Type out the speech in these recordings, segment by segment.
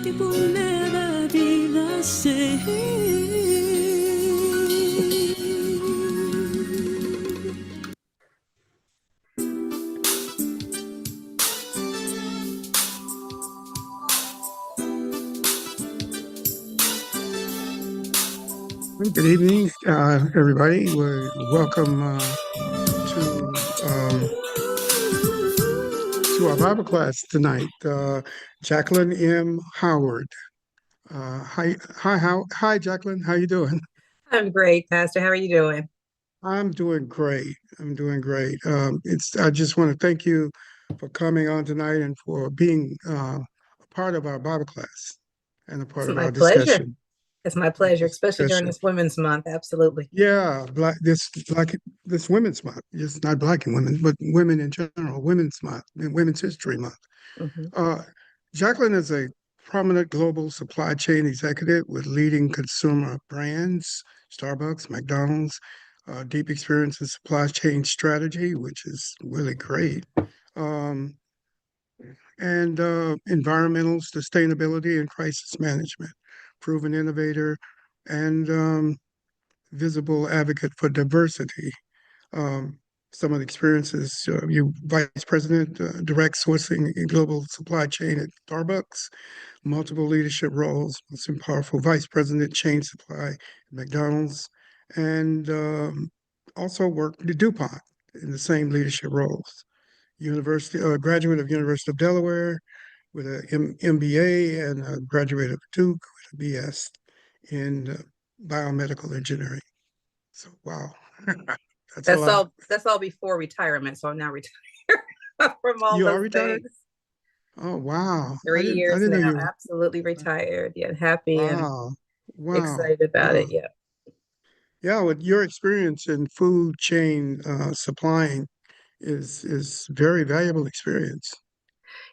que pone la vida ser. Good evening, everybody. Welcome to our Bible class tonight. Jacqueline M. Howard. Hi, Jacqueline. How you doing? I'm great, Pastor. How are you doing? I'm doing great. I'm doing great. I just want to thank you for coming on tonight and for being a part of our Bible class and a It's part of my our pleasure. discussion. It's my pleasure, especially during this Women's Month. Absolutely. Yeah, this Women's Month. It's not Black and women, but women in general. Women's Month and Women's History Month. Hmm. Uh, Jacqueline is a prominent global supply chain executive with leading consumer brands, Starbucks, McDonald's, deep experience in supply chain strategy, which is really great, um, and environmental sustainability and crisis management, proven innovator, and visible advocate for diversity. Um, some of the experiences, you vice president, direct sourcing and global supply chain at Starbucks, multiple leadership roles, some powerful vice president, chain supply at McDonald's, and also worked at DuPont in the same leadership roles. Graduate of University of Delaware with an MBA and a graduate of Duke with a BS in biomedical engineering. So, wow, that's a That's lot. all. That's all before retirement. So I'm now retired from all You are those retired? things. Oh, wow. Three I years didn't know now. you were. Absolutely retired. Yeah, happy and Wow. Wow. excited about Wow. it. Yeah. Yeah, with your experience in food chain supplying is very valuable experience.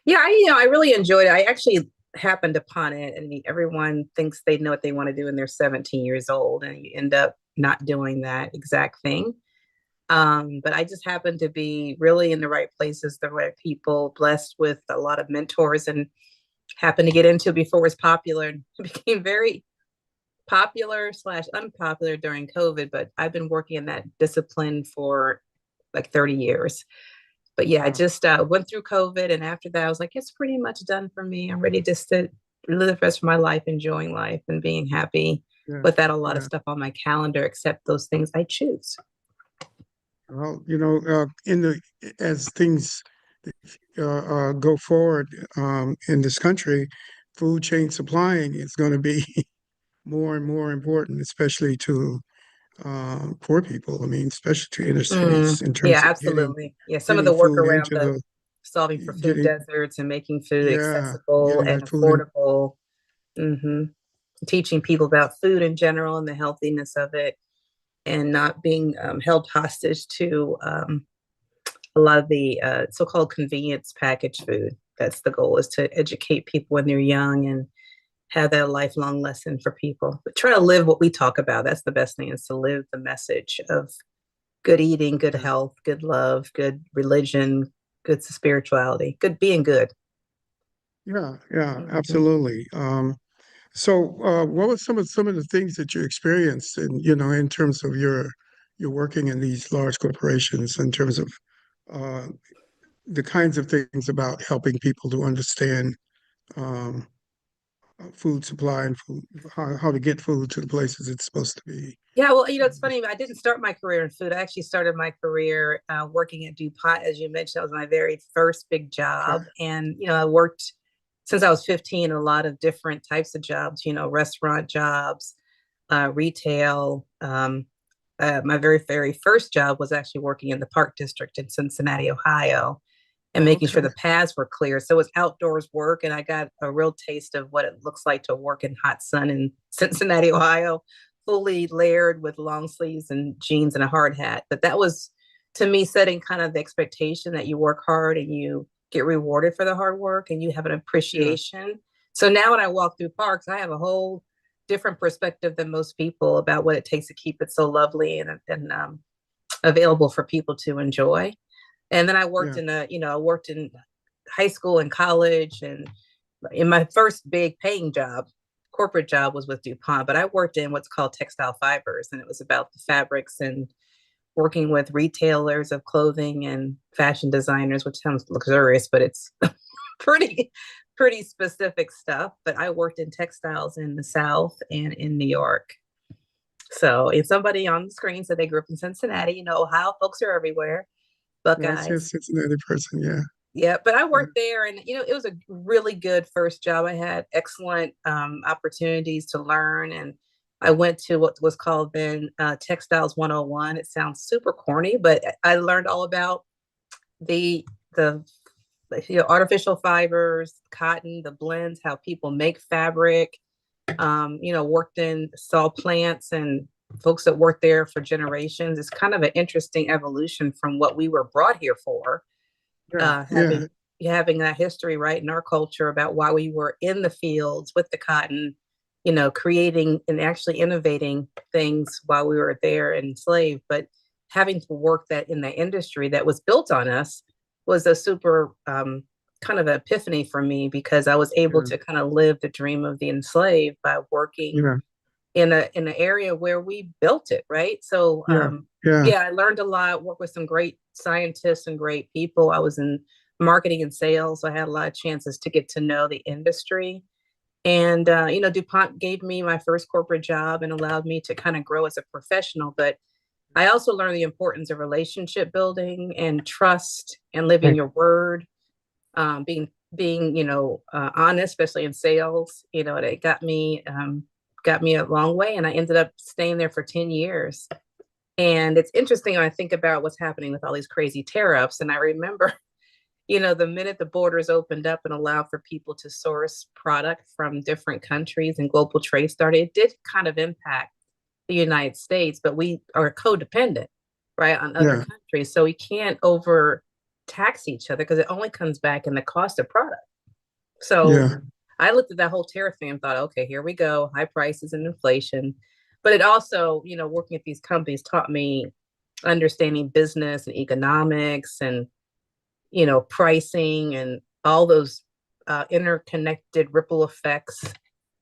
Yeah. I really enjoyed it. I actually happened upon it, and everyone thinks they know what they want to do, and they're 17 years old, and you end up not doing that exact thing. But I just happened to be really in the right places, the right people, blessed with a lot of mentors, and happened to get into it before it was popular. And it became very popular slash unpopular during COVID. But I've been working in that discipline for like 30 years. But yeah, I Wow. just went through COVID, and after that, I was like, it's pretty much done for me. I'm ready just to live the rest of my life, enjoying life and being happy Yeah. without a lot of Yeah. stuff on my calendar, except those things I choose. Well, in the as things go forward in this country, food chain supplying is going to be more and more important, especially to poor people. I mean, especially to inner cities in Yeah, terms of absolutely. Yeah, some of getting the food workarounds into of the solving for food getting deserts and making food yeah accessible getting and that food in. affordable. hmm Teaching people about food in general and the healthiness of it, and not being held hostage to a lot of the so-called convenience packaged food. That's the goal, is to educate people when they're young and have that lifelong lesson for people. But try to live what we talk about. That's the best thing, is to live the message of good eating, good Yeah, health, good love, good religion, good spirituality, good being good. yeah, Mhm. absolutely. So, what were some of the things that you experienced, in terms of your working in these large corporations, in terms of uh, the kinds of things about helping people to understand um, food supply and food, how to get food to the places it's supposed to be. Yeah, well, it's funny. I didn't start my career in food. I actually started my career working at DuPont, as you mentioned. That was my very first big Okay, job, and I worked since I was 15 a lot of different types of jobs. Restaurant jobs, retail. My very first job was actually working in the Park District in Cincinnati, Ohio, and making sure okay, the paths were clear. So it was outdoors work, and I got a real taste of what it looks like to work in hot sun in Cincinnati, Ohio, fully layered with long sleeves and jeans and a hard hat. But that was, to me, setting kind of the expectation that you work hard and you get rewarded for the hard work and you have an yeah, appreciation. So now when I walk through parks, I have a whole different perspective than most people about what it takes to keep it so lovely and available for people to enjoy. And then I worked yeah, in I worked in high school and college, and in my first big paying job, corporate job was with DuPont, but I worked in what's called textile fibers, and it was about the fabrics and working with retailers of clothing and fashion designers, which sounds luxurious, but it's pretty pretty specific stuff. But I worked in textiles in the South and in New York. So if somebody on the screen said they grew up in Cincinnati, Ohio folks are everywhere. No, I see a Buckeyes. Cincinnati person. Yeah. Yeah, but I Yeah. worked there, and it was a really good first job. I had excellent opportunities to learn, and I went to what was called then Textiles 101. It sounds super corny, but I learned all about the artificial fibers, cotton, the blends, how people make fabric. Worked in saw plants and folks that worked there for generations. It's kind of an interesting evolution from what we were brought here for, Yeah. Yeah. having that history right in our culture about why we were in the fields with the cotton, creating and actually innovating things while we were there enslaved, but having to work that in the industry that was built on us was a super kind of epiphany for me, because I was able Yeah. to kind of live the dream of the enslaved by working Yeah. in an area where we built it, right? So Yeah. Yeah. yeah, I learned a lot, worked with some great scientists and great people. I was in marketing and sales, so I had a lot of chances to get to know the industry. And DuPont gave me my first corporate job and allowed me to kind of grow as a professional. But I also learned the importance of relationship building and trust and living Right. your word, being honest, especially in sales. It got me a long way, and I ended up staying there for 10 years. And it's interesting when I think about what's happening with all these crazy tariffs. And I remember, the minute the borders opened up and allowed for people to source product from different countries and global trade started, it did kind of impact the United States, but we are codependent, right, on other Yeah. countries. So we can't over tax each other, because it only comes back in the cost of product. So Yeah. I looked at that whole tariff thing and thought, okay, here we go, high prices and inflation. But it also, working at these companies taught me understanding business and economics and, pricing and all those interconnected ripple effects.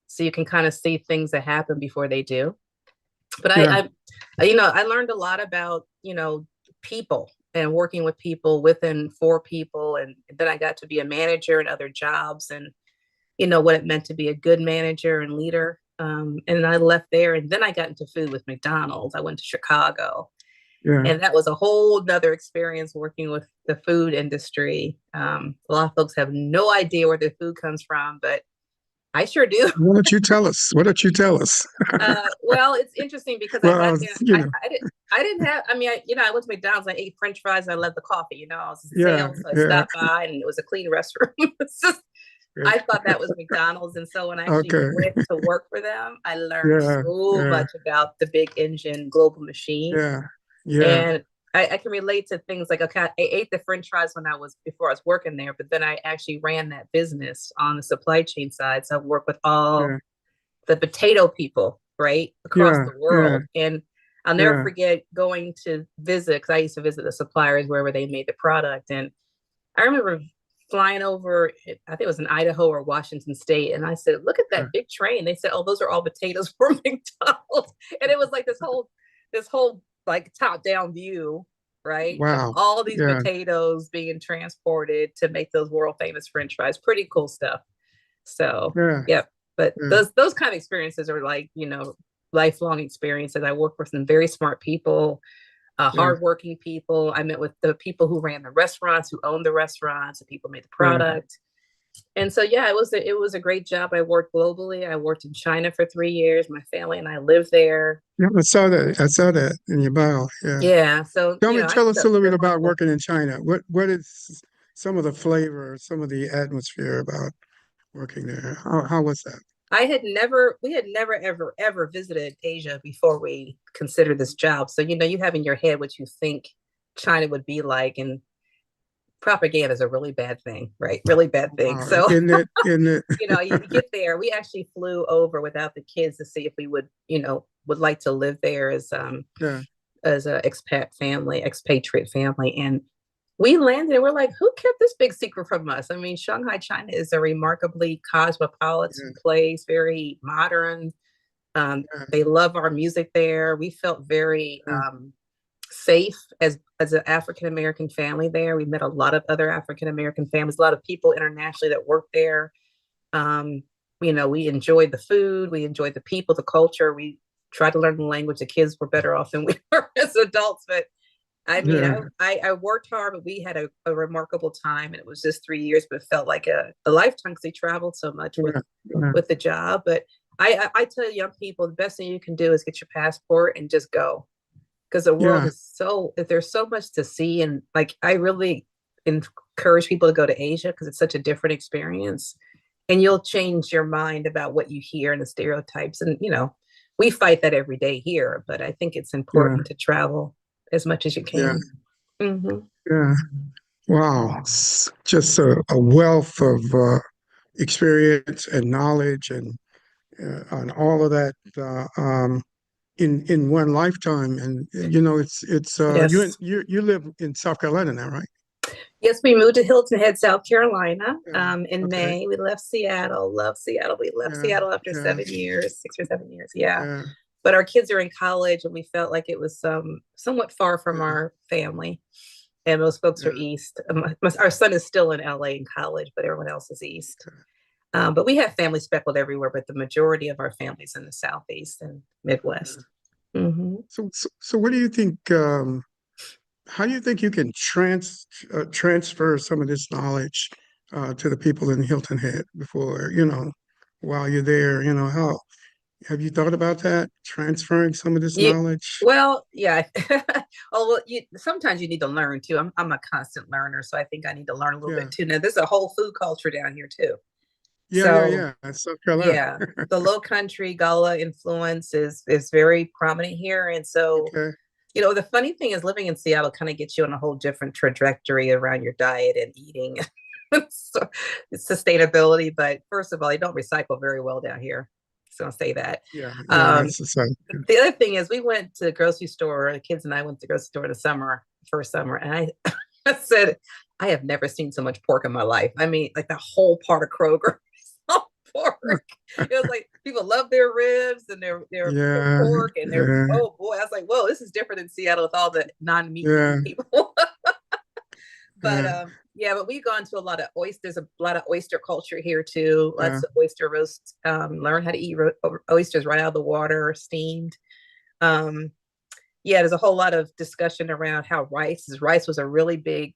So you can kind of see things that happen before they do. But Yeah. I learned a lot about, people and working with people within for people. And then I got to be a manager in other jobs, and, what it meant to be a good manager and leader. And I left there, and then I got into food with McDonald's. I went to Chicago, Yeah. and that was a whole nother experience working with the food industry. A lot of folks have no idea where their food comes from, but I sure do. Why don't you tell us? Why don't you tell us? Well, it's interesting because I Well, got there. I didn't have. I mean, I went to McDonald's. I ate French fries. And I loved the coffee. I was in Yeah. sales, so I Yeah. stopped by, and it was a clean restroom. It's just, I thought that was McDonald's, and so when I actually Okay. went to work for them, I learned Yeah. so Yeah. much about the big engine global machine. Yeah. Yeah. And I can relate to things like, okay, I ate the French fries before I was working there, but then I actually ran that business on the supply chain side. So I worked with all Yeah. the potato people, right, across Yeah. the world. Yeah. And I'll never Yeah. forget going to visit, because I used to visit the suppliers wherever they made the product. And I remember flying over, I think it was in Idaho or Washington State. And I said, look at Yeah. that big train. They said, oh, those are all potatoes for McDonald's. And it was like this whole like top down view, right? Of Wow. all these Yeah. potatoes being transported to make those world famous French fries. Pretty cool stuff. So Yeah. yeah, but Yeah. those kind of experiences are like, lifelong experiences. I work with some very smart people, Yeah. hardworking people. I met with the people who ran the restaurants, who owned the restaurants, the people who made the Yeah. product. And so, yeah, it was a great job. I worked globally. I worked in China for 3 years. My family and I lived there. Yeah. I saw that. I saw that in your bio. Yeah. Yeah. So, Tell I us a ended up little bit very about grateful. working in China. What is some of the flavor, some of the atmosphere about working there? How was that? We had never, ever, ever visited Asia before we considered this job. So, you have in your head what you think China would be like, and propaganda is a really bad thing, right? Really bad thing. So, Isn't it? you get there. We actually flew over without the kids to see if we would like to live there as Yeah. as a expatriate family. And we landed and we're like, who kept this big secret from us? I mean, Shanghai, China is a remarkably cosmopolitan Yeah, place, very modern. yeah, They love our music there. We felt very yeah, safe as an African American family there. We met a lot of other African American families, a lot of people internationally that work there. Um, we enjoyed the food, we enjoyed the people, the culture. We tried to learn the language. The kids were better off than we were as adults, but I mean, yeah, I worked hard, but we had a remarkable time, and it was just 3 years, but it felt like a lifetime because they traveled so much yeah, yeah, with the job. But I tell young people the best thing you can do is get your passport and just go because the world yeah, is there's so much to see, and like I really encourage people to go to Asia because it's such a different experience, and you'll change your mind about what you hear and the stereotypes, and we fight that every day here, but I think it's yeah, important to travel as much as you yeah, can. Hmm. yeah. Wow, just a wealth of experience and knowledge and all of that in one lifetime. And it's Yes. you live in South Carolina now, right? Yes, we moved to Hilton Head, South Carolina, Yeah. in Okay. May. We left Seattle. Love Seattle. We left Yeah. Seattle after Yeah. 7 years, 6 or 7 years. Yeah. Yeah. But our kids are in college, and we felt like it was somewhat far from Yeah. our family. And most folks are Yeah. east. Our son is still in LA in college, but everyone else is east. But we have family speckled everywhere, but the majority of our families in the southeast and Yeah. Midwest. Hmm. So what do you think? How do you think you can transfer some of this knowledge to the people in Hilton Head before, while you're there? How have you thought about that? Transferring some of this You, knowledge? well, yeah. Oh, well, sometimes you need to learn too. I'm a constant learner, so I think I need to learn a little Yeah. bit too. Now, there's a whole food culture down here too. Yeah. Yeah. So Yeah. That's South Carolina. yeah, the Low Country Gullah influence is very prominent here, and so Okay. the funny thing is living in Seattle kind of gets you on a whole different trajectory around your diet and eating. So, sustainability, but first of all, they don't recycle very well down here. So I'll say that. Yeah. Yeah. Um, That's the same. the other thing is we went to the grocery store, the kids and I went to the grocery store the first summer, and I, I said, I have never seen so much pork in my life. I mean, like the whole part of Kroger is all pork. It was like people love their ribs and their Yeah. pork and their, Yeah. oh boy, I was like, whoa, this is different than Seattle with all the non-meat Yeah. people. But Yeah. yeah, but we've gone to a lot of oysters, a lot of oyster culture here too. Yeah. Lots of oyster roasts. Learn how to eat oysters right out of the water, steamed. Um, yeah, there's a whole lot of discussion around how rice was a really big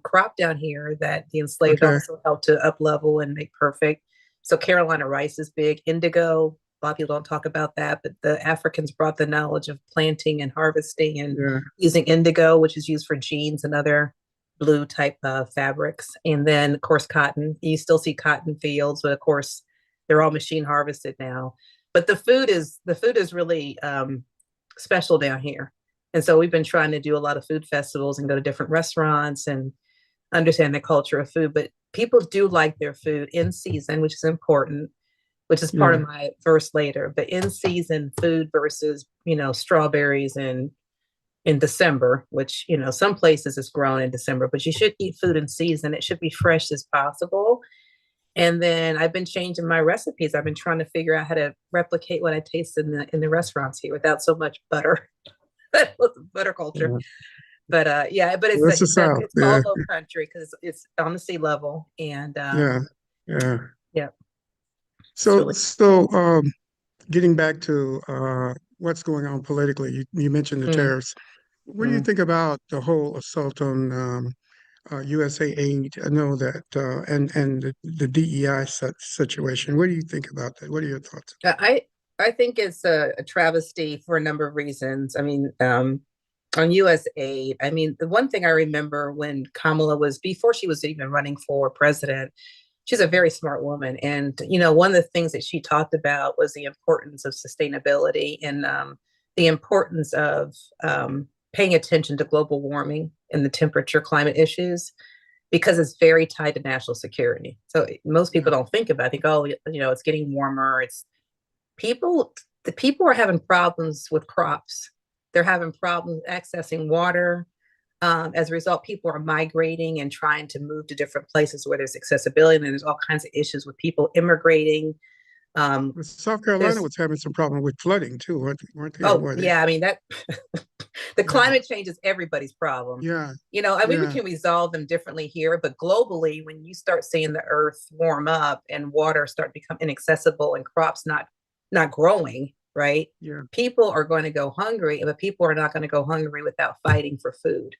crop down here that the enslaved Okay. also helped to up level and make perfect. So Carolina rice is big. Indigo, a lot of people don't talk about that, but the Africans brought the knowledge of planting and harvesting and Yeah. using indigo, which is used for jeans and other blue type fabrics. And then, of course, cotton. You still see cotton fields, but of course, they're all machine harvested now. But the food is really special down here. And so we've been trying to do a lot of food festivals and go to different restaurants and understand the culture of food. But people do like their food in season, which is important, which is part Yeah. of my verse later. But in season food versus, strawberries in December, which, some places is grown in December, but you should eat food in season. It should be fresh as possible. And then I've been changing my recipes. I've been trying to figure out how to replicate what I taste in the restaurants here without so much butter. Butter culture. Yeah. But yeah, but it's That's like the you said, South. it's Yeah. called low country because it's on the sea level. And Yeah. Yeah. yeah, it's So, really so getting back to what's going on politically, you mentioned the mm, tariffs. What do you mm. think about the whole assault on USA aid? I know that and the DEI situation. What do you think about that? What are your thoughts? I think it's a travesty for a number of reasons. I mean, on US aid, I mean, the one thing I remember when Kamala was before she was even running for president, she's a very smart woman. And, one of the things that she talked about was the importance of sustainability and the importance of paying attention to global warming and the temperature climate issues because it's very tied to national security. So most people Yeah. don't think about it. Think, oh, it's getting warmer. The people are having problems with crops. They're having problems accessing water. As a result, people are migrating and trying to move to different places where there's accessibility, and there's all kinds of issues with people immigrating. South Carolina There's was having some problem with flooding too, weren't they? Or Oh were they? yeah, I mean that the Yeah, climate change is everybody's problem. yeah, I mean we yeah. can resolve them differently here, but globally, when you start seeing the earth warm up and water start to become inaccessible and crops not growing, right? Yeah. People are going to go hungry, but people are not going to go hungry without fighting for food.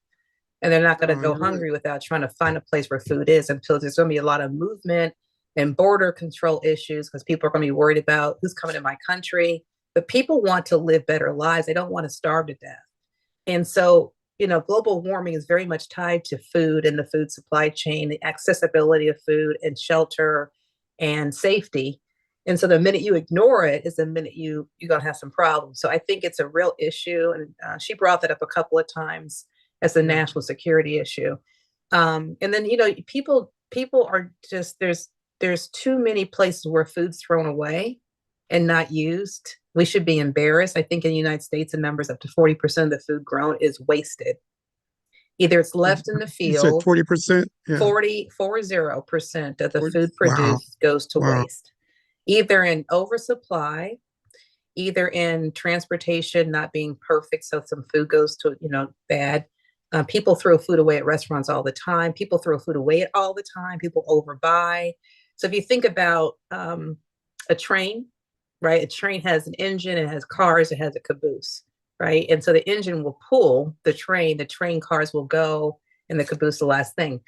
And they're not going to No, go you're right. hungry without trying to find a place where food is, until there's going to be a lot of movement and border control issues, because people are going to be worried about who's coming to my country. But people want to live better lives. They don't want to starve to death. And so, global warming is very much tied to food and the food supply chain, the accessibility of food and shelter and safety. And so the minute you ignore it is the minute you're going to have some problems. So I think it's a real issue. And she brought that up a couple of times as a Yeah. national security issue. And then, people are just, there's too many places where food's thrown away and not used. We should be embarrassed. I think in the United States, the numbers up to 40% of the food grown is wasted. Either it's left in the You said field, 40%? Yeah. 40% of the 40. food Wow. produced goes to Wow. waste, either in oversupply, either in transportation not being perfect. So some food goes to, bad. People throw food away at restaurants all the time. People throw food away all the time. People overbuy. So if you think about a train, right? A train has an engine, it has cars, it has a caboose, right? And so the engine will pull the train cars will go, and the caboose the last thing.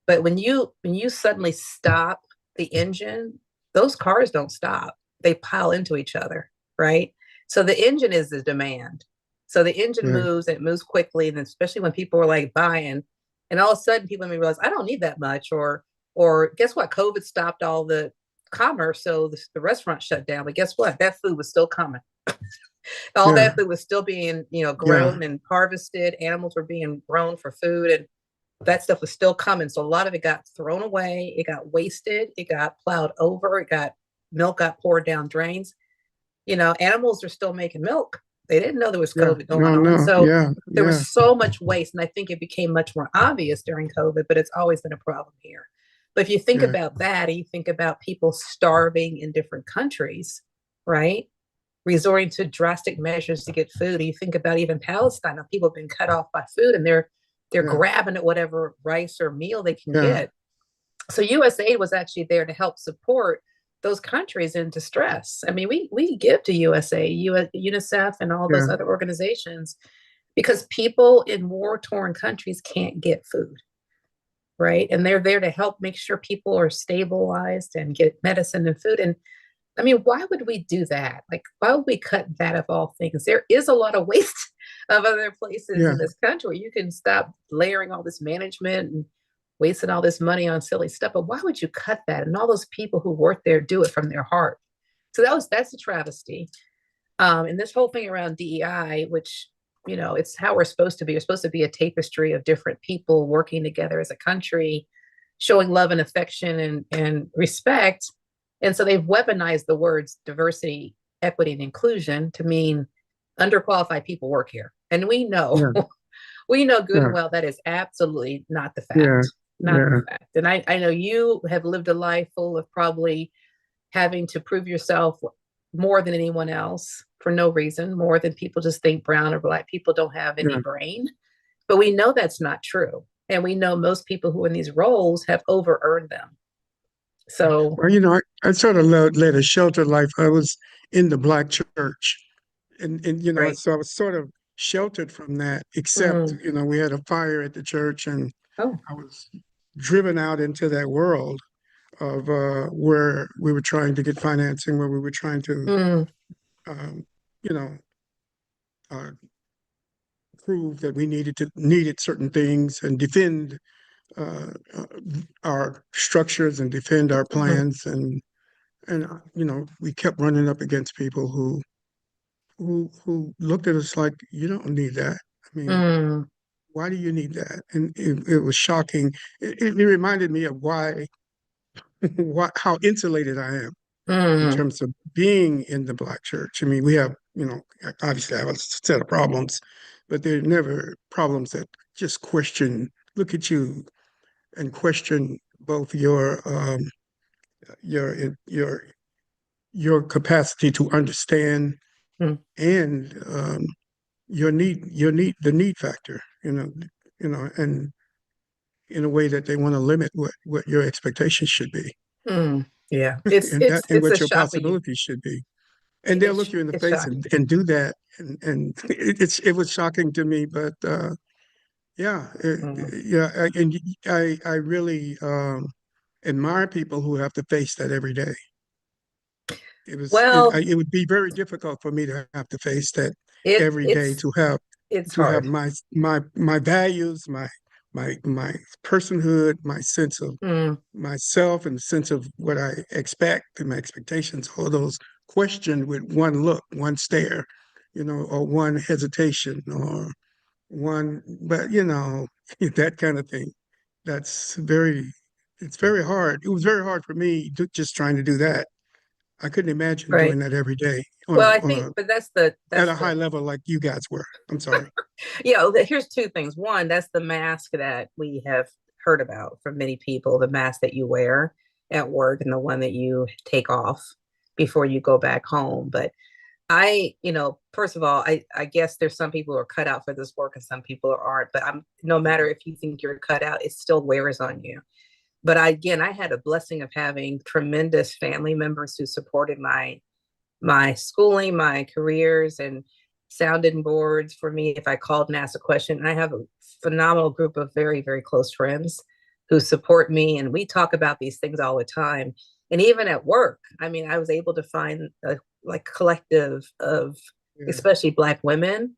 But when you suddenly stop the engine, those cars don't stop. They pile into each other, right? So the engine is the demand. So the engine Yeah. moves, and it moves quickly, and especially when people are like buying, and all of a sudden people may realize I don't need that much, or guess what? COVID stopped all the commerce, so the restaurant shut down. But guess what? That food was still coming. All Yeah. that food was still being, Yeah. grown and harvested. Animals were being grown for food, and that stuff was still coming. So a lot of it got thrown away. It got wasted. It got plowed over. Milk got poured down drains. Animals are still making milk. They didn't know there was Yeah. COVID going No, on. no. So Yeah. there Yeah. was so much waste. And I think it became much more obvious during COVID, but it's always been a problem here. But if you think Yeah. about that, and you think about people starving in different countries, right? Resorting to drastic measures to get food. You think about even Palestine, how people have been cut off by food, and they're Yeah. grabbing at whatever rice or meal they can Yeah. get. So USAID was actually there to help support those countries in distress. I mean, we give to UNICEF, and all those Yeah. other organizations, because people in war-torn countries can't get food, right? And they're there to help make sure people are stabilized and get medicine and food. And I mean, why would we do that? Like, why would we cut that of all things? There is a lot of waste of other places Yeah. in this country where you can stop layering all this management and wasting all this money on silly stuff. But why would you cut that? And all those people who work there do it from their heart. So that's a travesty. And this whole thing around DEI, which, it's how we're supposed to be. We're supposed to be a tapestry of different people working together as a country, showing love and affection and respect. And so they've weaponized the words diversity, equity, and inclusion to mean underqualified people work here. And we know, Yeah. we know good Yeah. and well that is absolutely not the fact. Yeah. Not Yeah. the fact. And I know you have lived a life full of probably having to prove yourself more than anyone else for no reason, more than people just think brown or black people don't have any Yeah. brain. But we know that's not true. And we know most people who are in these roles have over earned them. So, Well, I sort of led a sheltered life. I was in the Black church, and right. so I was sort of sheltered from that, except, Mm. we had a fire at the church, and Oh, I was driven out into that world of where we were trying to get financing, where we were trying to, mm, um, you know, uh, prove that we needed certain things and defend uh, uh, our structures and defend our mhm, plans, and we kept running up against people who looked at us like, you don't need that. I mean, mm, why do you need that? And it was shocking. It reminded me of how insulated I am in mm, terms of being in the Black church. I mean, we have, obviously I have a set of problems, but they're never problems that just question, look at you and question both your your your capacity to understand Mm. and the need factor, and in a way that they want to limit what your expectations should be Mm. Yeah, it's and it's that and it's a what your shock when you possibilities should be. And they'll look you in the it's face shocking. and do that. And it was shocking to me, but yeah, Mm. yeah, and I really admire people who have to face that every day. Well, It would be very difficult for me to have to face that it every day, it's to it's have hard. my values, my personhood, my sense of Mm. myself, and sense of what I expect and my expectations, all those questioned with one look, one stare, or one hesitation, or one, but that kind of thing. That's very, it's very hard. It was very hard for me just trying to do that. I couldn't imagine Right. doing that every day Well, I think, but at that's a high the level like you guys were. I'm sorry. yeah. Here's two things. One, that's the mask that we have heard about from many people. The mask that you wear at work and the one that you take off before you go back home. But first of all, I guess there's some people who are cut out for this work and some people aren't. But no matter if you think you're cut out, it still wears on you. But I had a blessing of having tremendous family members who supported my schooling, my careers, and sounding boards for me if I called and asked a question. And I have a phenomenal group of very, very close friends who support me. And we talk about these things all the time. And even at work, I mean, I was able to find a collective of Yeah. especially Black women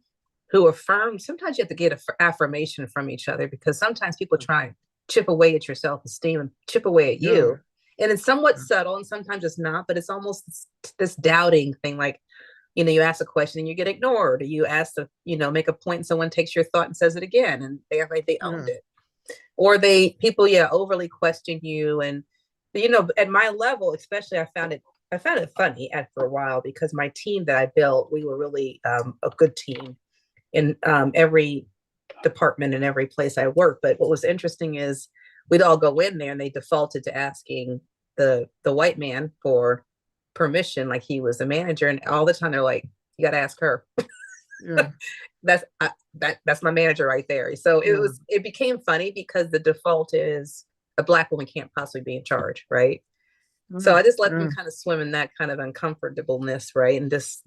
who affirm. Sometimes you have to get affirmation from each other because sometimes people try and chip away at your self-esteem and chip away at Yeah. you. And it's somewhat Yeah. subtle and sometimes it's not, but it's almost this doubting thing. Like, you ask a question and you get ignored, or you ask to, make a point and someone takes your thought and says it again and they owned Yeah. it. Or people, overly question you. And, at my level, especially, I found it funny for a while because my team that I built, we were really a good team in every department in every place I worked. But what was interesting is we'd all go in there and they defaulted to asking the white man for permission, like he was the manager, and all the time they're like, "You got to ask her." Yeah. That's my manager right there. So Yeah. it became funny because the default is a Black woman can't possibly be in charge, right? So I just let them Yeah. kind of swim in that kind of uncomfortableness, right? And just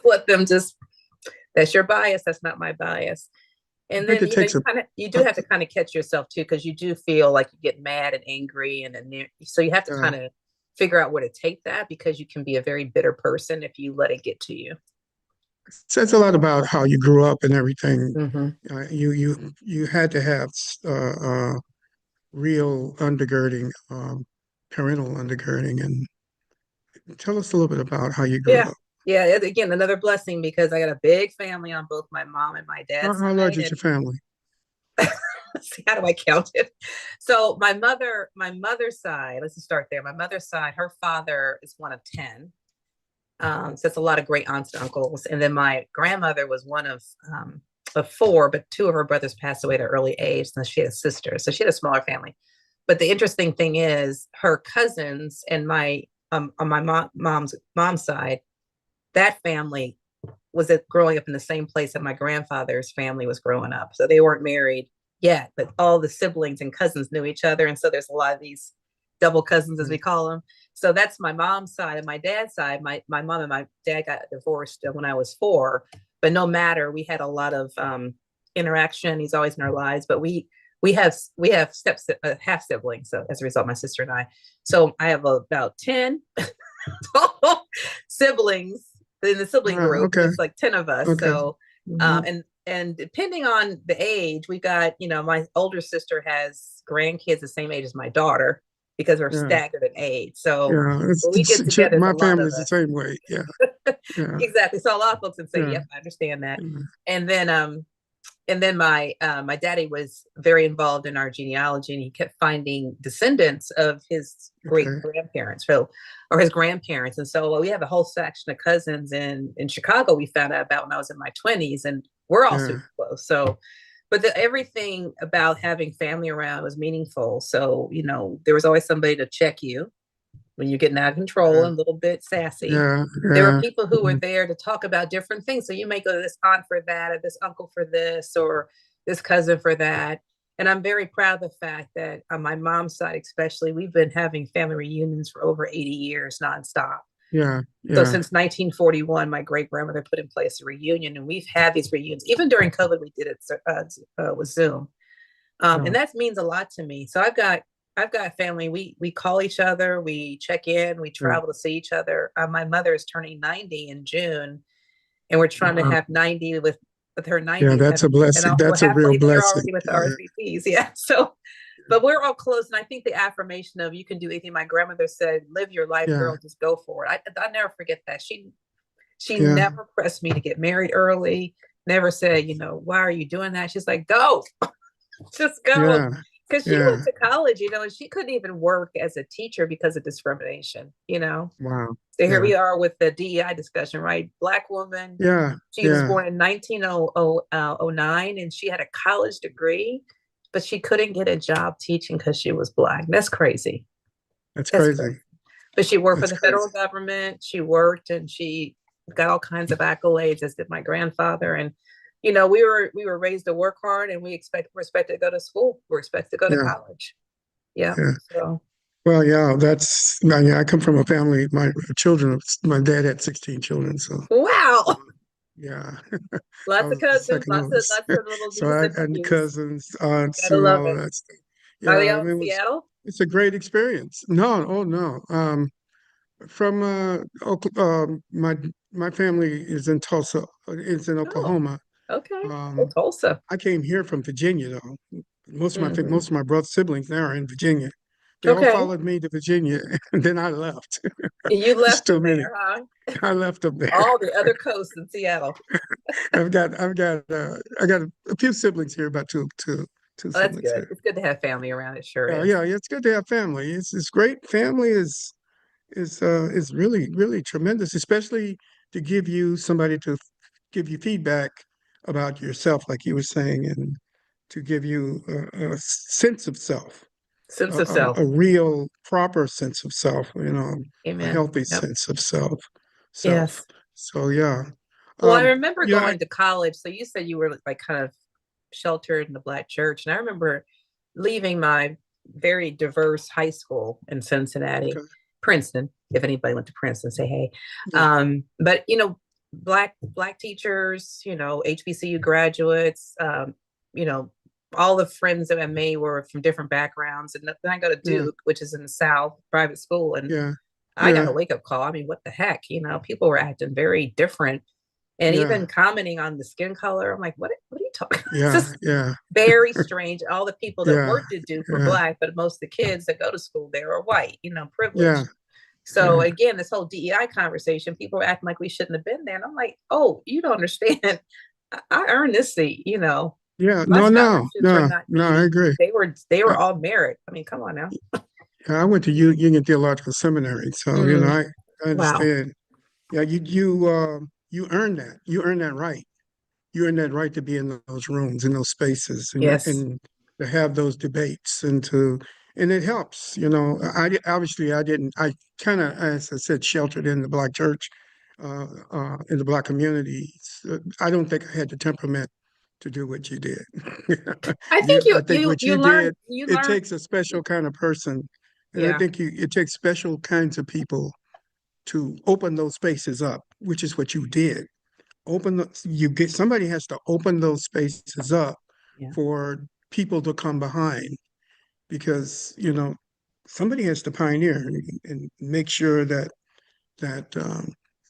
let them that's your bias, that's not my bias. I And think then it takes you do have to kind of catch yourself too, because you do feel like you get mad and angry, and then so you have to uh, kind of figure out where to take that, because you can be a very bitter person if you let it get to you. says a lot about how you grew up and everything. Mm-hmm. You had to have real undergirding, parental undergirding, and tell us a little bit about how you grew Yeah. up. Yeah. Again, another blessing because I got a big family on both my mom and my dad's How large side. is your family? See, how do I count it? So my mother's side, let's just start there. My mother's side, her father is one of 10. So it's a lot of great aunts and uncles. And then my grandmother was one of 4, but 2 of her brothers passed away at an early age. And she had a sister. So she had a smaller family. But the interesting thing is her cousins and on my mom's side, that family was growing up in the same place that my grandfather's family was growing up. So they weren't married yet, but all the siblings and cousins knew each other. And so there's a lot of these double cousins, as we call them. So that's my mom's side. And my dad's side, my mom and my dad got divorced when I was 4. But no matter, we had a lot of interaction. He's always in our lives. But we have half siblings. So as a result, my sister and I. So I have about 10 total siblings in the sibling group. Okay. It's like 10 of us. Okay. So and depending on the age, we got, my older sister has grandkids the same age as my daughter because we're Yeah. staggered in age. So Yeah. when we get together, My there's a lot of family's the us. same way. Yeah. Yeah. Exactly. So a lot of folks would say, Yeah. "Yep, I understand that." Yeah. And then my daddy was very involved in our genealogy, and he kept finding descendants of his great grandparents, or his grandparents. And so we have a whole section of cousins in Chicago we found out about when I was in my 20s, and we're all super close. So but everything about having family around was meaningful. So, there was always somebody to check you when you're getting out of control Yeah, and a little bit sassy. yeah, There were yeah. people who were there to talk about different things. So you may go to this aunt for that, or this uncle for this, or this cousin for that. And I'm very proud of the fact that on my mom's side, especially, we've been having family reunions for over 80 years nonstop. Yeah, So yeah, since 1941, my great grandmother put in place a reunion, and we've had these reunions. Even during COVID, we did it with Zoom, yeah, and that means a lot to me. So I've got family. We call each other, we check in, we yeah. travel to see each other. My mother is turning 90 in June, and we're trying to Wow. have 90 with her Yeah, 90th, that's a and blessing. we're That's a real halfway there blessing. already with the Yeah, RSVPs. Yeah, so but we're all close, and I think the affirmation of you can do anything. My grandmother said, "Live your life, yeah, girl. Just go for it." I never forget that. She yeah, never pressed me to get married early. Never said, why are you doing that? She's like, go, just go. yeah, Because she yeah. went to college, and she couldn't even work as a teacher because of discrimination. Wow. So here Yeah, we are with the DEI discussion, right? Black woman. yeah, She was yeah. born in 1909, and she had a college degree, but she couldn't get a job teaching because she was Black. That's crazy. That's That's crazy. crazy. But she worked for That's the federal crazy. government. She worked, and she got all kinds of accolades, as did my grandfather. And we were raised to work hard, and we're expected to go to school. We're expected to go to Yeah, college. Yeah. yeah. So Well, yeah, yeah, I come from a family, my dad had 16 children, so wow, yeah, I lots of was the cousins, second lots of oldest. lots of little So nieces I and had nephews. cousins, aunts, Gotta love all of it. that stuff. Are Yeah, they I all in mean, Seattle? it's a great experience. No, oh no. From my family is in Tulsa, is in Oh, Oklahoma. okay. Oh, Um, Tulsa. I came here from Virginia though. Hmm. Most of my brother siblings now are in Virginia. They all Okay. followed me to Virginia, and then I left. And you There's left too them many. there, huh? I left them there. All the other coasts in Seattle. I got a few siblings here, about two Oh, that's siblings good. here. It's good to have family around. It sure Yeah, is. yeah, it's good to have family. It's great. Family is really really tremendous, especially to give you somebody to give you feedback about yourself, like you were saying, and to give you a sense of self, Sense of self. a real proper sense of self, a Amen. healthy Yep. sense of self. Yes. So yeah, Well, I um, remember yeah, I, going to college. So you said you were like kind of sheltered in the Black church. And I remember leaving my very diverse high school in Cincinnati, okay, Princeton. If anybody went to Princeton, say hey. yeah, But black teachers, HBCU graduates, you know, all the friends that I made were from different backgrounds. And then I go to yeah, Duke, which is in the South, private school, and yeah, I got a yeah, wake up call. I mean, what the heck? People were acting very different and yeah, even commenting on the skin color. I'm like, what are you talking about? It's yeah, just yeah, very strange. All the people that yeah, worked at Duke were yeah, Black, but most of the kids that go to school there are white, yeah, privileged. So yeah, again, this whole DEI conversation, people are acting like we shouldn't have been there. And I'm like, oh, you don't understand. I earned this seat. yeah. My No, no, scholarships were no, not no. I needy. agree. They were I, all merit. I mean, come on now. I went to Union Theological Seminary, so Mm, I wow. understand. Yeah, you earn that. You earn that right. You earn that right to be in those rooms, in those spaces, Yes. and to have those debates, and it helps. Obviously I didn't. I kind of, as I said, sheltered in the Black church, in the Black community. So I don't think I had the temperament to do what you did. I think I you think you what you you learn did, you it learn. takes a special kind of person, and I Yeah. think it takes special kinds of people to open those spaces up, which is what you did. Somebody has to open those spaces up Yeah. for people to come behind, because somebody has to pioneer and make sure that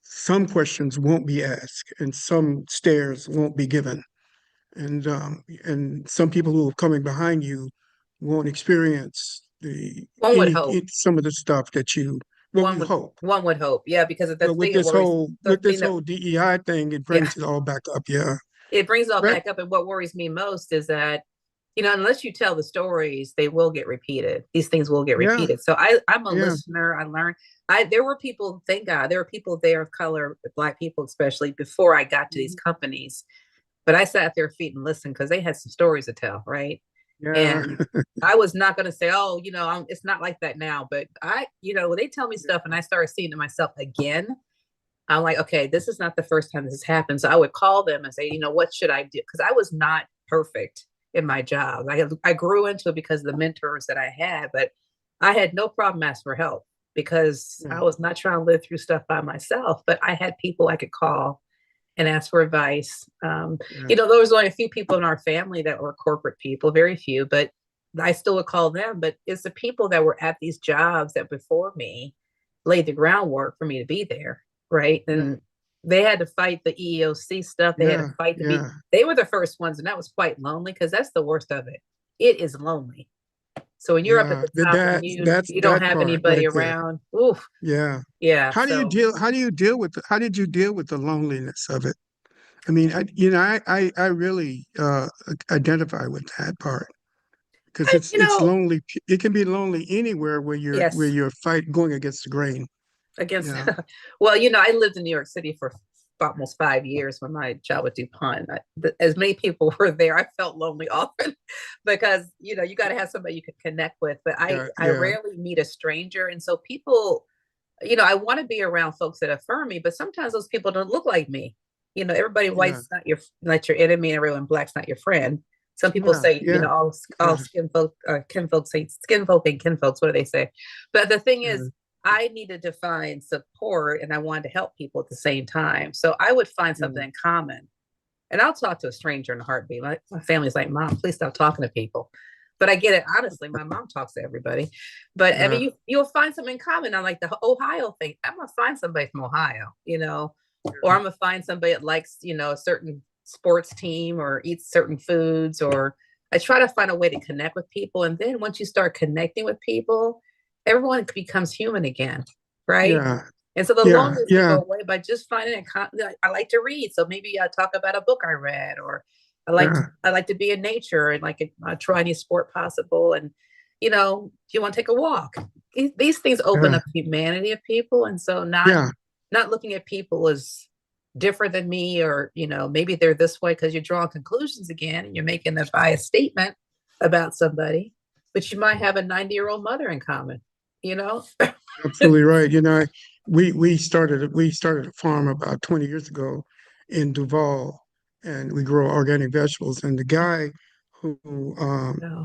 some questions won't be asked and some stares won't be given, and some people who are coming behind you won't experience One would hope. some of the stuff that you well we One would hope. one would hope. Yeah, because the But thing that worries the with thing this that whole DEI thing, it yeah, brings it all back up. Yeah. it brings it all Right. back up. And what worries me most is that, unless you tell the stories, they will get repeated. These things will get Yeah. repeated. So I'm a Yeah. listener. I learn. There were people, thank God, there were people there of color, Black people especially, before I got to these Mhm. companies. but I sat at their feet and listened because they had some stories to tell, right? Yeah. And I was not going to say, oh, it's not like that now. But when they tell me stuff and I started seeing it myself again, I'm like, okay, this is not the first time this has happened. So I would call them and say, what should I do? Because I was not perfect in my job. I grew into it because of the mentors that I had, but I had no problem asking for help because I was not trying to live through stuff by myself, but I had people I could call and ask for advice. There was only a few people in our family that were corporate people, very few, but I still would call them. But it's the people that were at these jobs that before me laid the groundwork for me to be there, right? And they had to fight the EEOC stuff. They had to fight they were the first ones, and that was quite lonely because that's the worst of it. It is lonely. So when you're up at the top and you don't have anybody around, oof. Yeah. Yeah. How did you deal with the loneliness of it? I mean, I really identify with that part because it's lonely. It can be lonely anywhere where you're going against the grain. Well, I lived in New York City for almost 5 years when my job with DuPont. As many people were there, I felt lonely often because you got to have somebody you can connect with. But I rarely meet a stranger, and so people, I want to be around folks that affirm me, but sometimes those people don't look like me. Everybody white's not your enemy, and everyone black's not your friend. Some people say, all skin folk, kinfolk say skin folk and kinfolks. What do they say? But the thing is, I needed to find support and I wanted to help people at the same time. So I would find something in common. And I'll talk to a stranger in a heartbeat. My family's like, Mom, please stop talking to people. But I get it. Honestly, my mom talks to everybody. But I mean, you'll find something in common on like the Ohio thing. I'm going to find somebody from Ohio, or I'm going to find somebody that likes, a certain sports team or eats certain foods, or I try to find a way to connect with people. And then once you start connecting with people, everyone becomes human again, right? Yeah. And so the loneliness can go away by just finding I like to read, so maybe I talk about a book I read, or I like to be in nature and try any sport possible. And do you want to take a walk? These things open up the humanity of people, and so not looking at people as different than me, or maybe they're this way because you're drawing conclusions again and you're making a biased statement about somebody, but you might have a 90-year-old mother in common. Absolutely right. We started a farm about 20 years ago in Duval, and we grow organic vegetables. And the guy who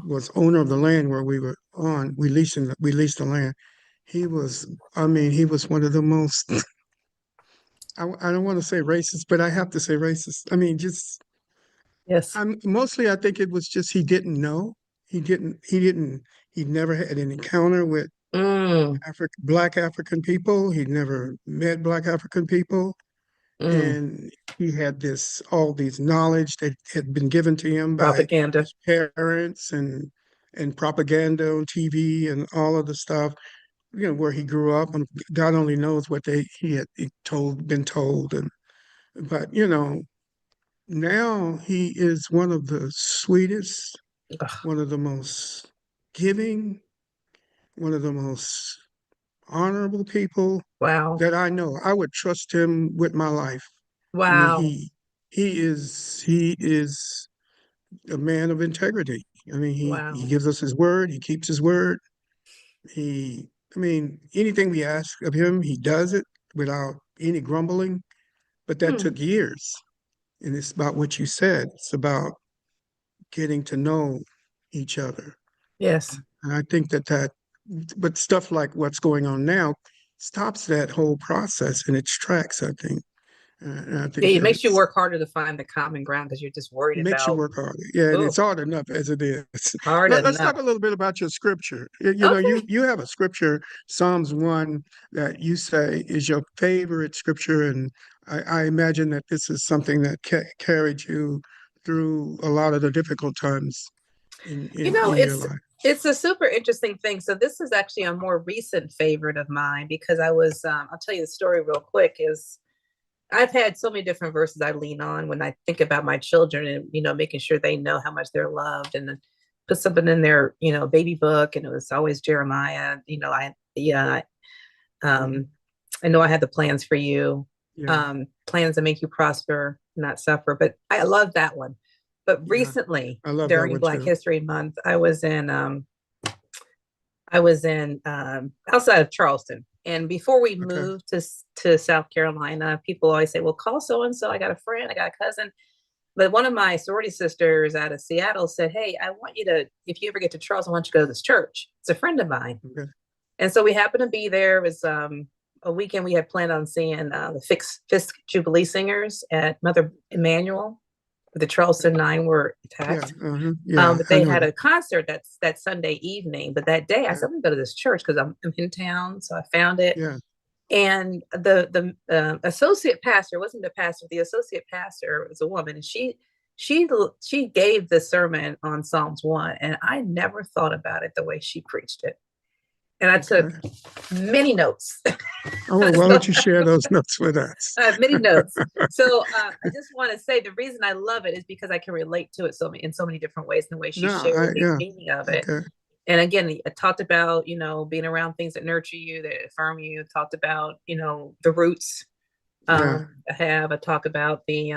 was owner of the land where we were on, we leased the land. He was one of the most, I don't want to say racist, but I have to say racist. I mean, just, mostly I think it was just he didn't know. He never had an encounter with Black African people. He'd never met Black African people. And he had all these knowledge that had been given to him by his parents and propaganda on TV and all of the stuff, where he grew up, and God only knows what he had been told. But now he is one of the sweetest, one of the most giving, one of the most honorable people that I know. I would trust him with my life. Wow. I mean, he is a man of integrity. I mean, he gives us his word, he keeps his word. Anything we ask of him, he does it without any grumbling. But that took years. And it's about what you said. It's about getting to know each other. Yes. And I think but stuff like what's going on now stops that whole process in its tracks, I think. I think it makes you work harder to find the common ground because you're just worried about. It makes you work harder. Yeah, and it's hard enough as it is. Let's talk a little bit about your scripture. You have a scripture, Psalms 1, that you say is your favorite scripture, and I imagine that this is something that carried you through a lot of the difficult times in your life. It's a super interesting thing. So this is actually a more recent favorite of mine because I was, I'll tell you the story real quick, is I've had so many different verses I lean on when I think about my children and, making sure they know how much they're loved, and then put something in their, baby book. And it was always Jeremiah, I know I had the plans for you. Yeah. Plans to make you prosper, not suffer. But I love that one. But Yeah. recently, I love that during one Black too. History Month, I was in outside of Charleston. And before we Okay. moved to South Carolina, people always say, well, call so and so. I got a friend, I got a cousin. But one of my sorority sisters out of Seattle said, hey, I want you to, if you ever get to Charleston, I want you to go to this church. It's a friend of mine. Okay. And so we happened to be there. It was a weekend we had planned on seeing the Fisk Jubilee Singers at Mother Emanuel. The Charleston Nine were Yeah. attacked. Yeah. But I they know had that. a concert that Sunday evening. But that day I Yeah. said, I'm gonna go to this church because I'm in town. So I found it. Yeah. And the associate pastor wasn't the pastor. The associate pastor was a woman, and she gave the sermon on Psalms 1, and I never thought about it the way she preached it. And I took Okay. many notes. Oh, well, why don't you share those notes with us? Many notes. So I just want to say the reason I love it is because I can relate to it in so many different ways, in the way she No, shared the yeah. meaning of it. Okay. And again, it talked about, being around things that nurture you, that affirm you. It talked about, the roots Yeah. I talk about the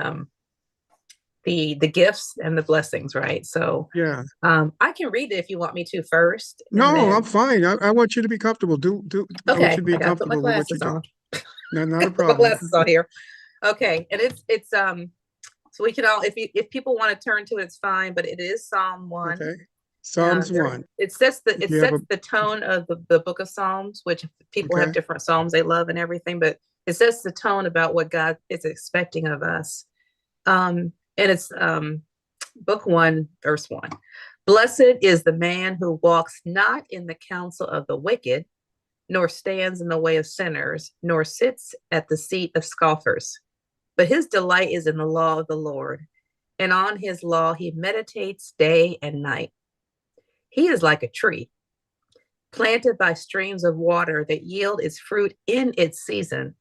gifts and the blessings, right? So Yeah. I can read it if you want me to first, and No, I'm then fine. I want you to be comfortable. I want you okay, to be I gotta put my comfortable with what you glasses do. on. No, not a Put my problem. glasses on here. Okay, and it's so we can all, if people want to turn to it, it's fine, but it is Psalm 1. Okay. Psalms 1. It sets If you have a, the tone of the book of Psalms, which people have okay. different Psalms they love and everything, but it sets the tone about what God is expecting of us. And it's book 1, verse 1. Blessed is the man who walks not in the counsel of the wicked, nor stands in the way of sinners, nor sits at the seat of scoffers. But his delight is in the law of the Lord, and on his law he meditates day and night. He is like a tree planted by streams of water that yield its fruit in its season,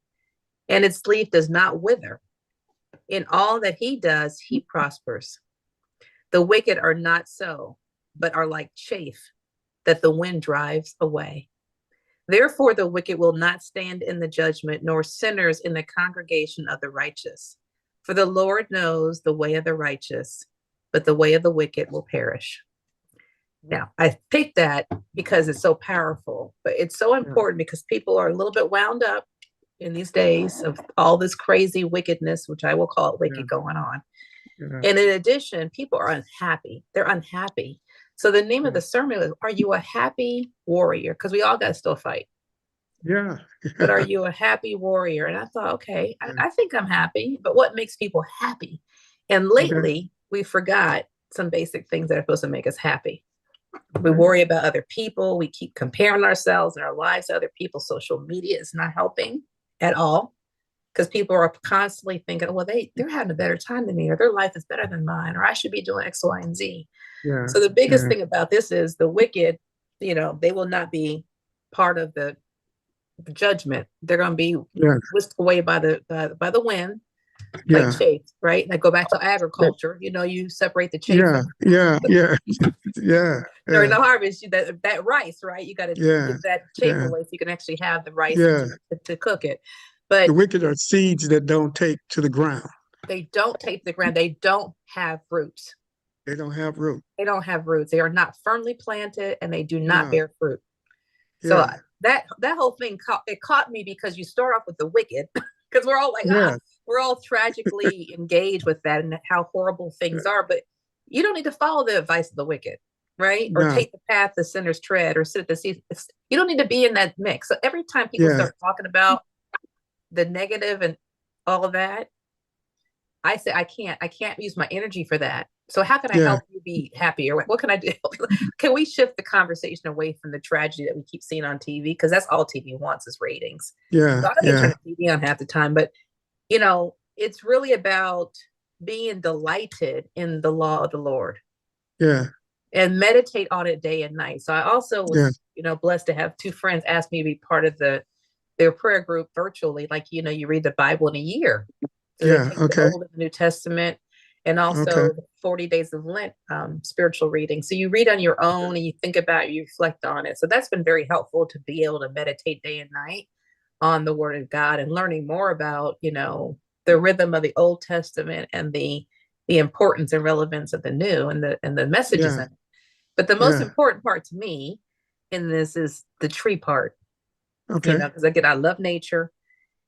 and its leaf does not wither. In all that he does, he prospers. The wicked are not so, but are like chaff that the wind drives away. Therefore, the wicked will not stand in the judgment, nor sinners in the congregation of the righteous. For the Lord knows the way of the righteous, but the way of the wicked will perish. Now, I picked that because it's so powerful, but it's so important because people are a little bit wound up in these days of all this crazy wickedness, which I will call it wicked, going on. Yeah. And in addition, people are unhappy. They're unhappy. So the name of the sermon is, are you a happy warrior? Because we all got to still fight. Yeah. But are you a happy warrior? And I thought, okay, I think I'm happy, but what makes people happy? And lately, we forgot some basic things that are supposed to make us happy. We worry about other people. We keep comparing ourselves and our lives to other people. Social media is not helping at all because people are constantly thinking, well, they're having a better time than me, or their life is better than mine, or I should be doing X, Y, and Z. Yeah. So the biggest thing about this is the wicked, they will not be part of the judgment. They're going to be whisked away by the wind, like chaff, right? And I go back to agriculture. You separate the chaff. Yeah. During the harvest, that rice, right? You got to get that chaff away so you can actually have the rice to cook it. But the wicked are seeds that don't take to the ground. They don't take to the ground. They don't have roots. They don't have root. They don't have roots. They are not firmly planted, and they do not bear fruit. So that whole thing caught me because you start off with the wicked, because we're all like, we're all tragically engaged with that and how horrible things are. But you don't need to follow the advice of the wicked, right? Or take the path the sinners tread, or sit at the seat. You don't need to be in that mix. So every time people start talking about the negative and all of that, I say I can't use my energy for that. So how can I help you be happier? What can I do? Can we shift the conversation away from the tragedy that we keep seeing on TV? Because that's all TV wants is ratings. So I don't even turn the TV on half the time, but it's really about being delighted in the law of the Lord. Yeah. And meditate on it day and night. So I also was, blessed to have 2 friends ask me to be part of their prayer group virtually. Like, you read the Bible in a year. So they take the Old and the New Testament, and also 40 days of Lent spiritual reading. So you read on your own and you think about it, you reflect on it. So that's been very helpful to be able to meditate day and night. on the Word of God and learning more about, the rhythm of the Old Testament and the importance and relevance of the New and the messages in Yeah. it. But the most Yeah. important part to me in this is the tree part, Okay. because again, I love nature.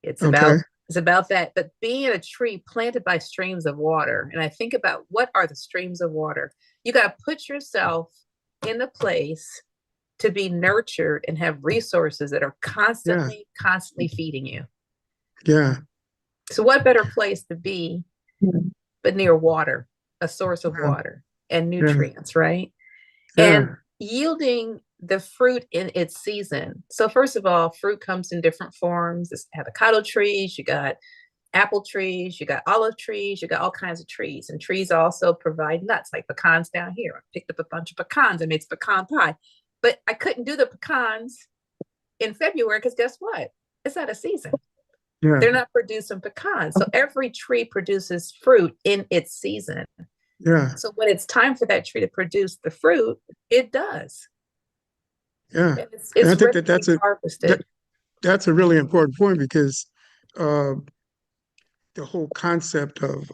It's Okay. about it's about that. But being a tree planted by streams of water, and I think about what are the streams of water. You got to put yourself in a place to be nurtured and have resources that are Yeah. constantly feeding you. Yeah. So what better place to be but near water, a source of Yeah. water and Yeah. nutrients, right? And Yeah. yielding the fruit in its season. So first of all, fruit comes in different forms. There's avocado trees, you got apple trees, you got olive trees, you got all kinds of trees. And trees also provide nuts like pecans down here. I picked up a bunch of pecans and made pecan pie. But I couldn't do the pecans in February because guess what? It's out of season. Yeah. They're not producing pecans. So every tree produces fruit in its season. Yeah. So when it's time for that tree to produce the fruit, it does. Yeah. And And I it's think ready that to be that, harvested. that's a really important point because uh, the whole concept of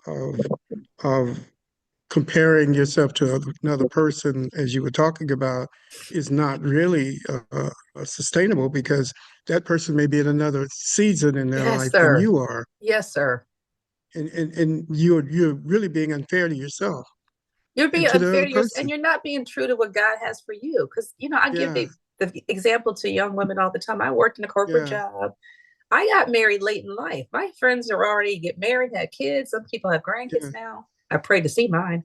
comparing yourself to another person, as you were talking about, is not really sustainable because that person may be in another season in their Yes, life than sir. you are, Yes, sir. and you're really being unfair to yourself You're and being to the unfair other to yourself, and person. you're not being true to what God has for you. Because, I give Yeah. the example to young women all the time. I worked in a corporate Yeah. job. I got married late in life. My friends are already get married, had kids. Some people have grandkids Yeah. now. I pray to see mine.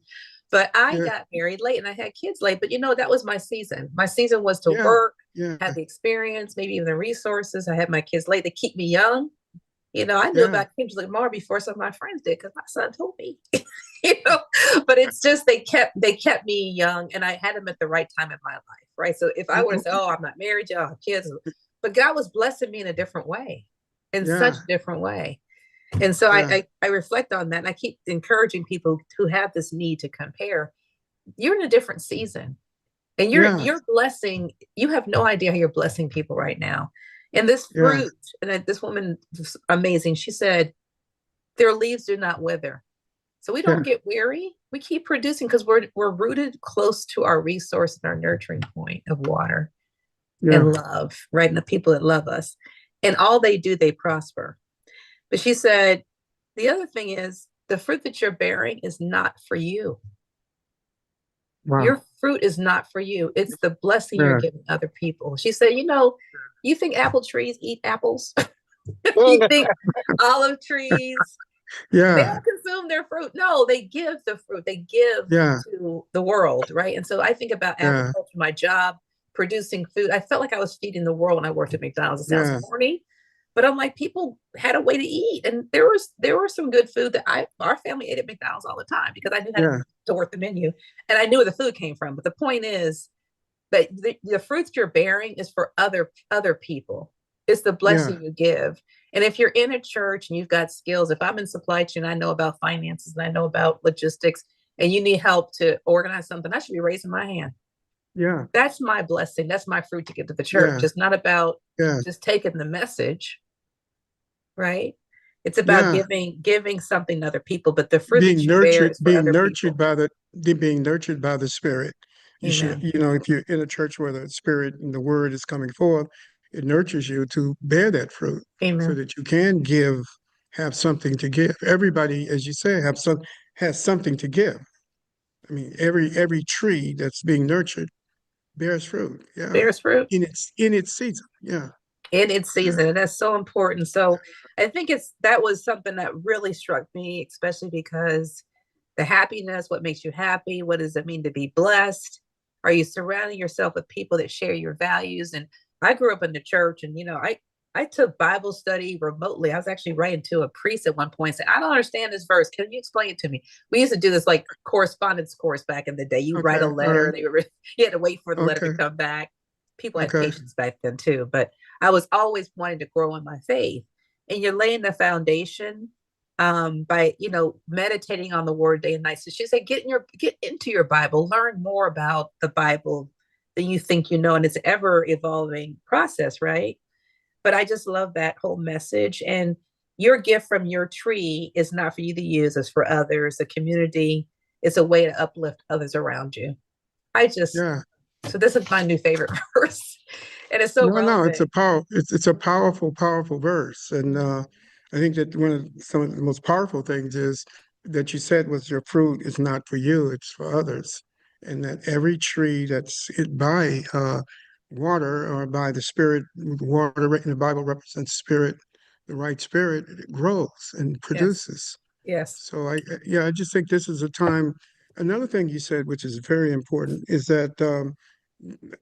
But I Yeah. got married late and I had kids late. But that was my season. My season was to Yeah. work, Yeah. have the experience, maybe even the resources. I had my kids late to keep me young. I knew Yeah. about Kendrick Lamar before some of my friends did because my son told me. you know, but it's just they kept me young, and I had them at the right time in my life, right? So if I would have said, "Oh, I'm not married, y'all have kids," but God was blessing me in a different way, in such Yeah. a different way. And so Yeah. I reflect on that, and I keep encouraging people who have this need to compare. You're in a different season, and Yeah. you're blessing. You have no idea how you're blessing people right now. And this Yeah. fruit, and this woman was amazing. She said, "Their leaves do not wither." So we Yeah. don't get weary. We keep producing because we're rooted close to our resource and our nurturing point of water Yeah. and love, right? And the people that love us. And all they do, they prosper. But she said, the other thing is the fruit that you're bearing is not for you. Wow. Your fruit is not for you. It's the blessing you're Yeah. giving other people. She said, you think apple trees eat apples? You think olive trees, they Yeah. don't consume their fruit. No, they give the fruit. They give Yeah. to the world, right? And so I think about Yeah. agriculture, my job, producing food. I felt like I was feeding the world when I worked at McDonald's. It sounds Yeah. corny, but I'm like, people had a way to eat, and there was some good food that our family ate at McDonald's all the time because I knew how Yeah. to work the menu, and I knew where the food came from. But the point is that the fruits you're bearing is for other people. It's the Yeah. blessing you give. And if you're in a church and you've got skills, if I'm in supply chain, I know about finances and I know about logistics, and you need help to organize something, I should be raising my hand. Yeah. That's my blessing. That's my fruit to give to the church. Yeah. It's not about Yeah. just taking the message, right? It's about Yeah. giving something to other people, but the fruit that you bear is for Being other nurtured people. by being nurtured by the Spirit. You should, Amen. if you're in a church where the Spirit and the Word is coming forth, it nurtures you to bear that fruit so Amen. that you can have something to give. Everybody, as you say, has something to give. I mean, every tree that's being nurtured bears fruit. Yeah, Bears fruit in its season. Yeah, in its yeah, season, and that's so important. So I think that was something that really struck me, especially because the happiness, what makes you happy, what does it mean to be blessed, are you surrounding yourself with people that share your values? And I grew up in the church, and I took Bible study remotely. I was actually writing to a priest at one point saying, I don't understand this verse, can you explain it to me? We used to do this like correspondence course back in the day. You write a okay, all letter, right, you had to wait for the letter to okay, come back. People had okay, patience back then too, but I was always wanting to grow in my faith. And you're laying the foundation by meditating on the word day and night. So she said, get into your Bible, learn more about the Bible than you think you know, and it's ever evolving process, right? But I just love that whole message. And your gift from your tree is not for you to use, it's for others, the community. It's a way to uplift others around you. I just, Yeah. so this is my new favorite verse. And it's so No, it's relevant. it's a powerful, powerful verse. And I think that some of the most powerful things is that you said was your fruit is not for you, it's for others. And that every tree that's by water or by the spirit, water in the Bible represents spirit, the right spirit, it grows and Yes. produces. Yes. So yeah, I just think this is a time. Another thing you said, which is very important, is that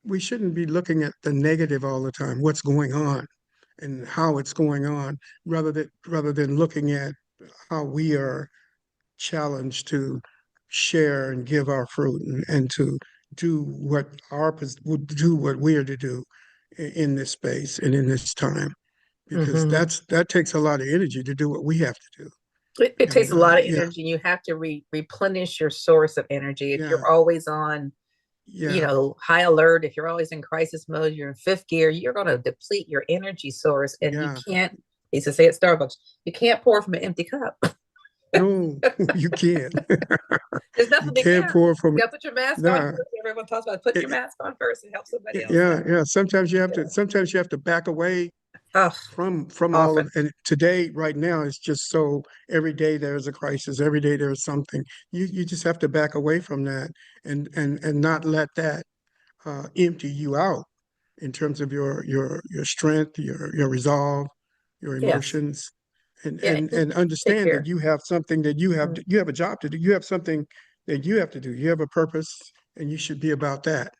we shouldn't be looking at the negative all the time, what's going on and how it's going on, rather than looking at how we are challenged to share and give our fruit and to do what do what we are to do in this space and in this time, because Hmm. that takes a lot of energy to do what we have to do. It takes And a lot of yeah, energy. And you have to replenish your source of energy. If yeah, you're always on, yeah, high alert, if you're always in crisis mode, you're in fifth gear, you're going to deplete your energy source. And you yeah. can't, I used to say at Starbucks, you can't pour from an empty cup. No, you can't. There's You nothing to can't give. pour You from got to put your mask on nah. first. Everyone talks about putting your It, mask on first and help somebody else yeah, out. yeah. Sometimes you have Yeah. to. Sometimes you have to back away Oh, from all of. often. And today, right now, it's just so every day there's a crisis. Every day there's something. You just have to back away from that and not let that empty you out in terms of your strength, your resolve, your Yes. emotions, and Yeah. and Just and take understand that care. you have something that Mm. you have a job to do. You have something that you have to do. You have a purpose, and you should be about that.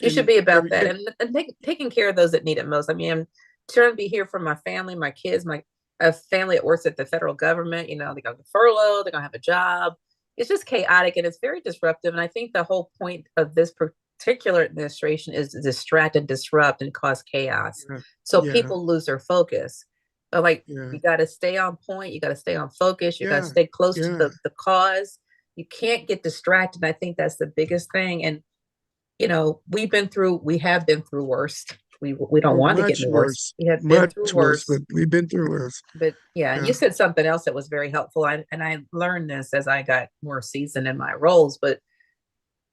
You should And be about every that day, and taking care of those that need it most. I mean, I'm trying to be here for my family, my kids, my a family that works at the federal government. They're going to furlough, they're going to have a job. It's just chaotic and it's very disruptive. And I think the whole point of this particular administration is to distract and disrupt and cause chaos. yeah, So yeah, people lose their focus. But like, yeah, you got to stay on point, you got to stay on focus, you got to yeah, stay close to yeah. the cause. You can't get distracted. I think that's the biggest thing. And we have been through worse. We don't Oh, want to get any worse. We have been much through worse. worse. But we've been through worse. But yeah, you Yeah, said something else that was very helpful. And I learned this as I got more seasoned in my roles, but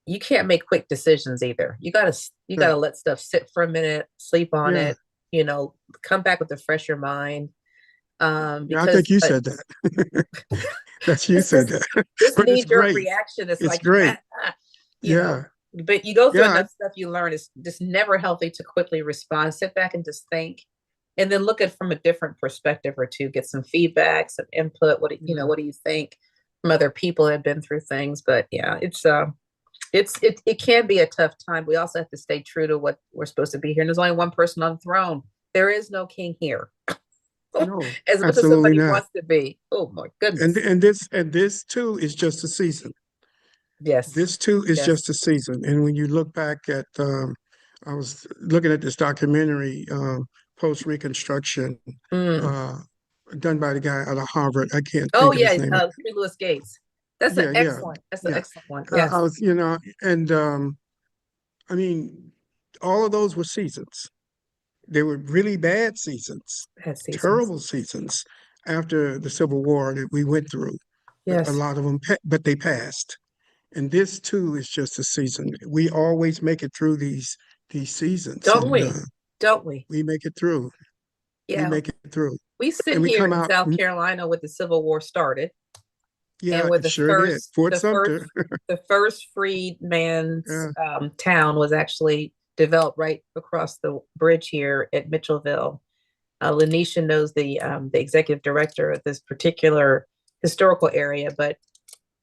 you can't make quick decisions either. You gotta right. let stuff sit for a minute, sleep on Yeah, it, come back with a fresher mind. yeah. I Because think you said that. That's you it's said just that. this But it's knee jerk great. reaction is It's like, great. you know, Yeah, but you go through yeah, enough stuff, you learn it's just never healthy to quickly respond. Sit back and just think, and then look at it from a different perspective or two, get some feedback, some input. yeah. What do you think from other people that have been through things? But yeah, it can be a tough time. We also have to stay true to what we're supposed to be here. And there's only one person on the throne. There is no king here. No, As much as absolutely somebody not. wants to be. Oh my And goodness. this too is just a season. Yes. This too is Yes. just a season. And when you look back at, I was looking at this documentary, post Reconstruction, Mm. uh, done by the guy out of Harvard. I can't Oh think of yeah, his name. Henry Louis Gates. That's an Yeah, yeah, excellent. That's an yeah. excellent one. I Yes. was, and I mean, all of those were seasons. They were really bad seasons, Bad seasons. terrible seasons after the Civil War that we went through. But a Yes. lot of them, but they passed. And this too is just a season. We always make it through these seasons, Don't and we? Don't we? we make it through. We Yeah. make it through, We sit and we here come in out. South Carolina with the Civil War started, and Yeah, where it sure did. Fort Sumter. the first freedman's Yeah, town was actually developed right across the bridge here at Mitchellville. Lanisha knows the executive director of this particular historical area, but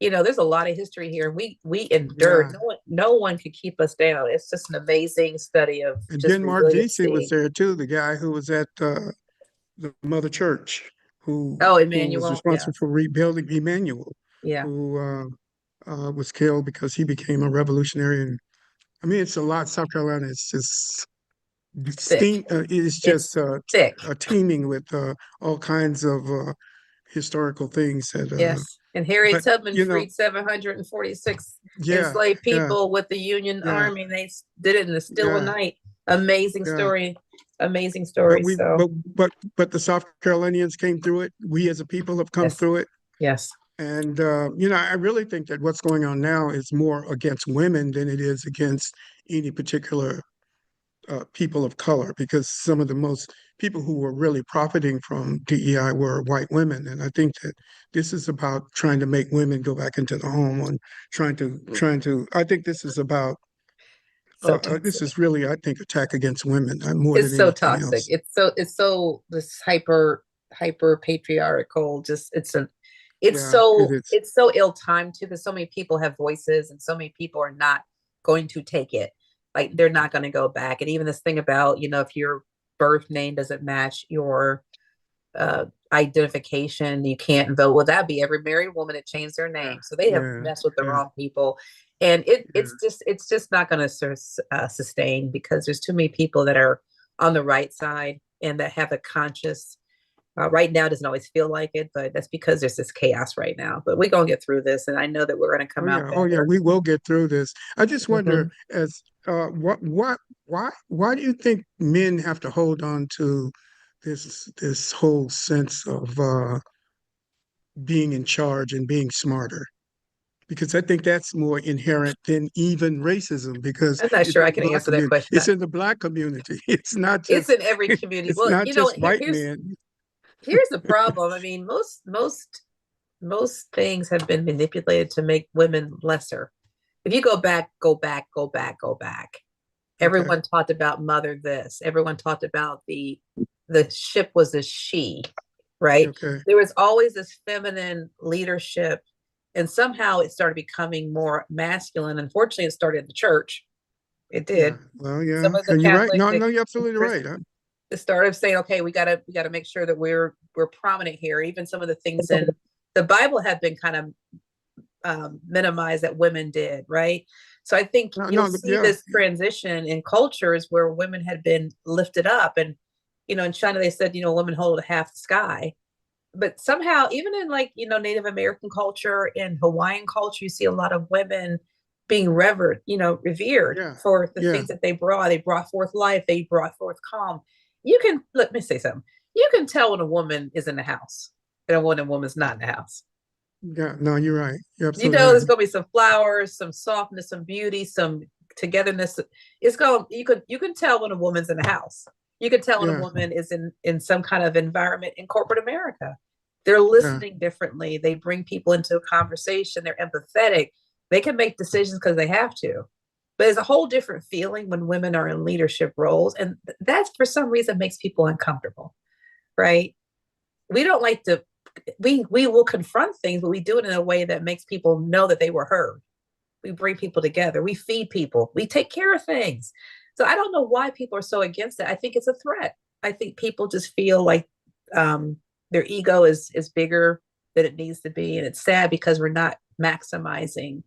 there's a lot of history here. We endured. yeah. No one could keep us down. It's just an amazing study of And just Denmark Vesey was resiliency. there too, the guy who was at the Mother Church, Oh, who was Emmanuel. responsible Yes. for rebuilding Emmanuel, Yeah. who was killed because he became a revolutionary. And I mean, it's a lot. South Carolina is just Thick. it's It's just thick. teeming with all kinds of historical things that. Yes. And Harriet But Tubman you know, freed 746 yeah, enslaved yeah, people with the Union yeah, Army. They did it in the still of yeah, night. Amazing yeah, story. amazing But stories. we, So but the South Carolinians came through it. We as a people have come yes, through it. yes. And, I really think that what's going on now is more against women than it is against any particular people of color, because some of the most people who were really profiting from DEI were white women. And I think that this is about trying to make women go back into the home and I think this is about, So this toxic. is really, I think, attack against women more than It's so anything toxic. else. It's so this hyper patriarchal. Just Yeah, it is. it's so ill timed too, because so many people have voices and so many people are not going to take it. Like they're not going to go back. And even this thing about, if your birth name doesn't match your identification, you can't vote. Well, that'd be every married woman that changed their Yeah, name. So they have yeah, messed with the yeah, wrong people, and yeah. it's just not going to sustain, because there's too many people that are on the right side and that have a conscious. Right now, it doesn't always feel like it, but that's because there's this chaos right now. But we're gonna get through this, and I know that we're gonna come out Oh yeah, better. we will get through this. I just wonder, Mhm. as why do you think men have to hold on to this whole sense of being in charge and being smarter? Because I think that's more inherent than even racism, because I'm not it's sure in I the can black answer that community. question. It's in the black community. It's not It's just in every community. it's Well, not just white here's men. the problem. I mean, most things have been manipulated to make women lesser. If you go back, go back, go back, go back. Okay, Everyone talked about mother this. Everyone talked about the ship was a she, right? okay, There was always this feminine leadership, and somehow it started becoming more masculine. Unfortunately, it started in the church. It yeah. did. Well, yeah, Some of the and you're right. Catholic, No, the no, you're absolutely right. Christian, it started saying, okay, we gotta make sure that we're prominent here. Even some of the things in the Bible have been kind of minimized that women did, right? So I think No, you'll no, see yeah, this transition in cultures where women had been lifted up. And in China they said, women hold half the sky. But somehow, even in, like, Native American culture and Hawaiian culture, you see a lot of women being revered yeah, for the yeah, things that they brought. They brought forth life, they brought forth calm. You can Let me say something. You can tell when a woman is in the house and when a woman's not in the house. yeah. No, you're right. You're You absolutely know, right. there's gonna be some flowers, some softness, some beauty, some togetherness. You can tell when a woman's in the house. You can tell when a Yeah, woman is in some kind of environment in corporate America. They're yeah, listening differently. They bring people into a conversation. They're empathetic. They can make decisions because they have to. But there's a whole different feeling when women are in leadership roles, and that's for some reason makes people uncomfortable, right? We don't like to we will confront things, but we do it in a way that makes people know that they were heard. We bring people together. We feed people. We take care of things. So I don't know why people are so against it. I think it's a threat. I think people just feel like um, their ego is bigger than it needs to be, and it's sad because we're not maximizing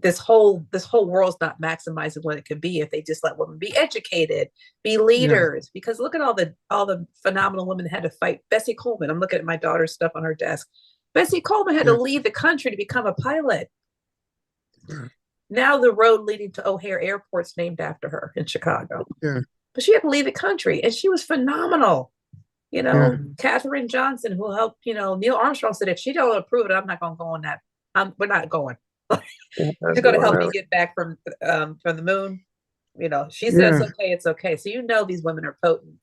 this whole world's not maximizing what it could be if they just let women be educated, be yeah, leaders. Because look at all the phenomenal women that had to fight. Bessie Coleman. I'm looking at my daughter's stuff on her desk. Bessie Coleman had to yeah, leave the country to become a pilot. yeah, Now the road leading to O'Hare Airport's named after her in Chicago. yeah, But she had to leave the country, and she was phenomenal. yeah, Katherine Johnson, who helped, Neil Armstrong said, if she don't approve it, I'm not going to go on that. We're not going. She's going to help me get back from the moon. She said it's yeah. okay, it's okay. So these women are potent.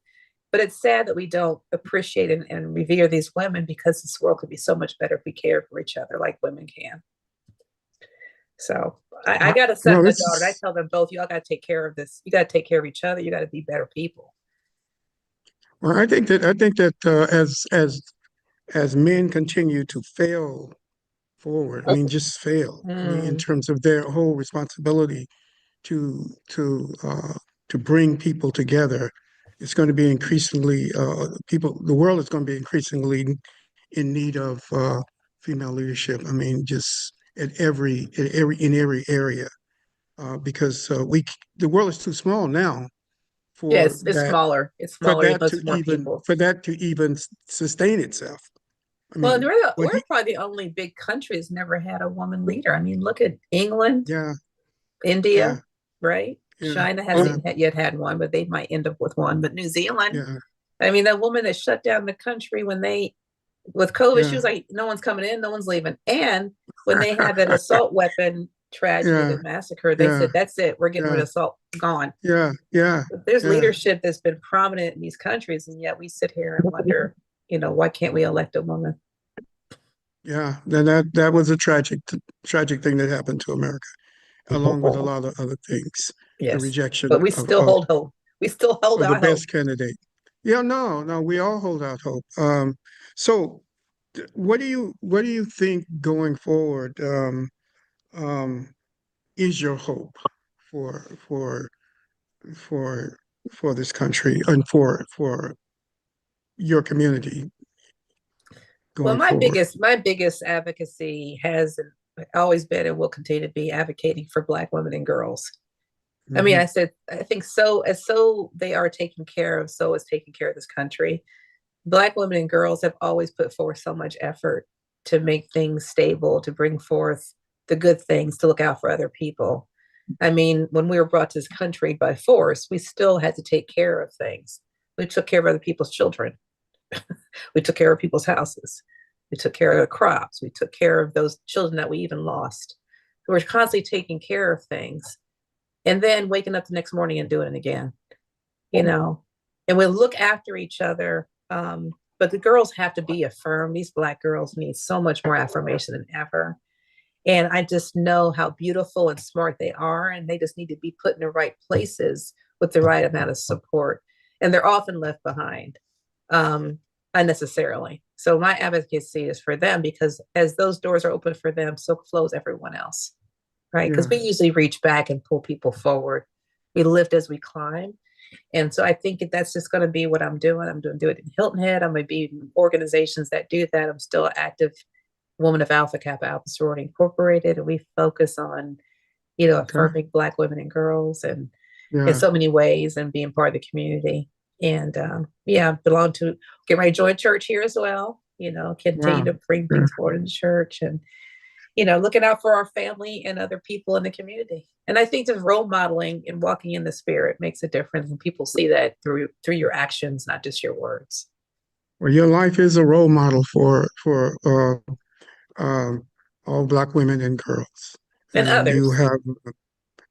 But it's sad that we don't appreciate and revere these women, because this world could be so much better if we cared for each other like women can. So I got a son No, and a this daughter, and I is. tell them both, y'all got to take care of this. You got to take care of each other. You got to be better people. Well, I think that as men continue to fail forward, I mean, just fail. I mean, in Mm, terms of their whole responsibility to to uh, to bring people together, it's going to be increasingly people. The world is going to be increasingly in need of female leadership. I mean, just in every area, because the world is too small now yeah, for it's that smaller. It's smaller. It hosts more people. for that to even sustain itself. I Well, mean, what we're he, probably the only big country that's never had a woman leader. I mean, look at England, yeah, yeah, India, right? Yeah. China Yeah. hasn't yet had one, but they might end up with one. But New Zealand, Yeah. I mean, that woman that shut down the country when they, with COVID, she Yeah. was like, no one's coming in, no one's leaving. And when they had that assault weapon tragedy, Yeah. the massacre, they Yeah. said, that's it, we're getting rid Yeah. of assault, gone. Yeah. Yeah. But there's Yeah. leadership that's been prominent in these countries, and yet we sit here and wonder, why can't we elect a woman? Yeah. Then that was a tragic thing that happened to America, along with a lot of other things. The Yes. rejection But we of, still hold hope. We still hold the out hope. best candidate. Yeah, no, we all hold out hope. So what do you think going forward, um, is your hope for for for this country and for your community Well, going forward? my biggest advocacy has always been and will continue to be advocating for Black women and girls. I mean, Hmm. I think so they are taken care of, so is taking care of this country. Black women and girls have always put forth so much effort to make things stable, to bring forth the good things, to look out for other people. I mean, when we were brought to this country by force, we still had to take care of things. We took care of other people's children. We took care of people's houses. We took care of the crops. We took care of those children that we even lost. We were constantly taking care of things and then waking up the next morning and doing it again, you know. And we look after each other. But the girls have to be affirmed. These Black girls need so much more affirmation than ever. And I just know how beautiful and smart they are. And they just need to be put in the right places with the right amount of support. And they're often left behind um, unnecessarily. So my advocacy is for them because as those doors are open for them, so flows everyone else, right? Because Yeah, we usually reach back and pull people forward. We lift as we climb. And so I think that's just going to be what I'm doing. I'm doing do it in Hilton Head. I'm going to be in organizations that do that. I'm still an active woman of Alpha Kappa Alpha Sorority Incorporated, and we focus on, okay. affirming Black women and girls, and in Yeah, so many ways, and being part of the community. And yeah, belong to get my joint church here as well. Continue wow. to bring Yeah. things forward in the church, and looking out for our family and other people in the community. And I think just role modeling and walking in the spirit makes a difference, and people see that through your actions, not just your words. Well, your life is a role model for um, all Black women and girls, And and you others. have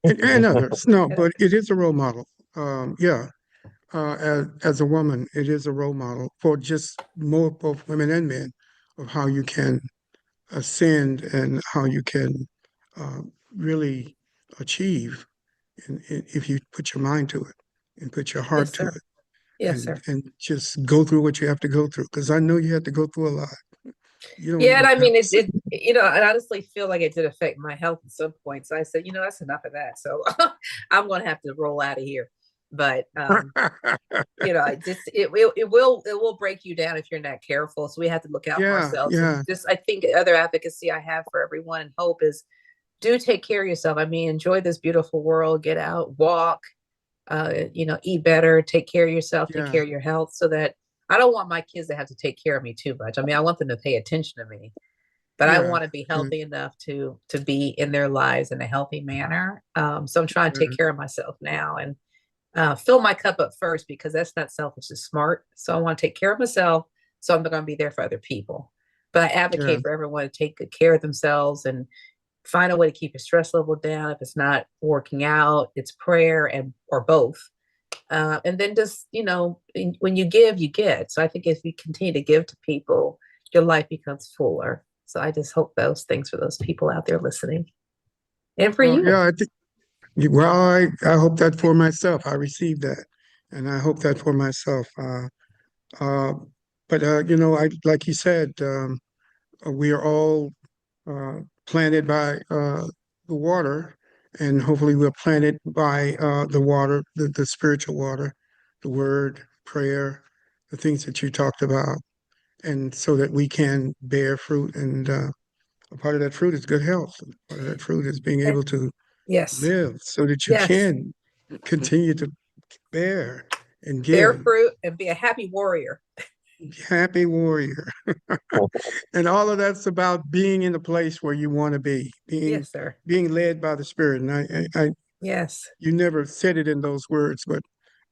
and others. No, but it is a role model. Yeah, as a woman, it is a role model for just more both women and men of how you can ascend and how you can uh, really achieve if you put your mind to it and put your heart Yes, to sir. it Yes, sir. and just go through what you have to go through. Because I know you have to go through a lot. You Yeah, and don't I have mean, to sit. I honestly feel like it did affect my health at some point. So I said, that's enough of that. So I'm going to have to roll out of here. But it will break you down if you're not careful. So we have to look out for Yeah, ourselves. And yeah, just, I think other advocacy I have for everyone and hope is do take care of yourself. I mean, enjoy this beautiful world, get out, walk, eat better, take care of yourself, take yeah, care of your health so that I don't want my kids to have to take care of me too much. I mean, I want them to pay attention to me, but I yeah, want to be yeah, healthy enough to be in their lives in a healthy manner. So I'm trying to take care of myself now and fill my cup up first because that's not selfish, it's smart. So I want to take care of myself. So I'm going to be there for other people. But I yeah, advocate for everyone to take good care of themselves and find a way to keep your stress level down. If it's not working out, it's prayer and or both. And then just when you give, you get. So I think if you continue to give to people, your life becomes fuller. So I just hope those things for those people out there listening, and for Well, you. yeah, I think. Well, I hope that for myself. I received that, and I hope that for myself. Uh, but I like you said, we are all planted by the water, and hopefully we're planted by the water, the spiritual water, the word, prayer, the things that you talked about, and so that we can bear fruit. And a part of that fruit is good health. Part of that fruit is being Okay. able to Yes. live so that you Yes. can continue to bear and Bear give. fruit and be a happy warrior. Happy warrior. And all of that's about being in the place where you want to be, being Yes, sir. being led by the Spirit. And Yes. You never said it in those words, but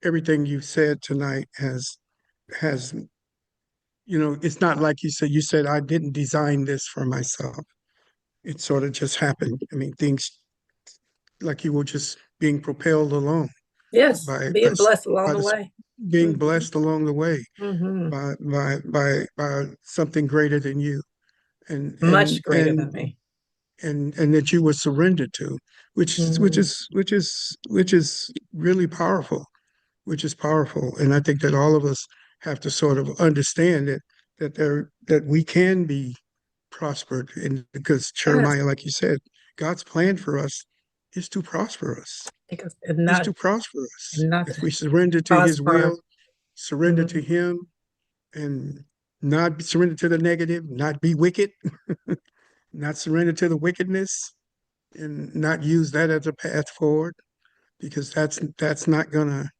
everything you've said tonight has, it's not like you said, I didn't design this for myself. It sort of just happened. I mean, things like you were just being propelled along Yes. by, by, Being blessed along by the the, way. being Mhm. blessed along the way Mhm. by something greater than you. And, Much and, greater than and, me. and that you were surrendered to, Mhm. which is really powerful, which is powerful. And I think that all of us have to sort of understand that we can be prospered. And because Yes. Jeremiah, like you said, God's plan for us is to prosper us, Because is to prosper us. not If to we surrender to cause his harm. will, surrender to Mhm. him, and not surrender to the negative, not be wicked, not surrender to the wickedness, and not use that as a path forward, because that's not gonna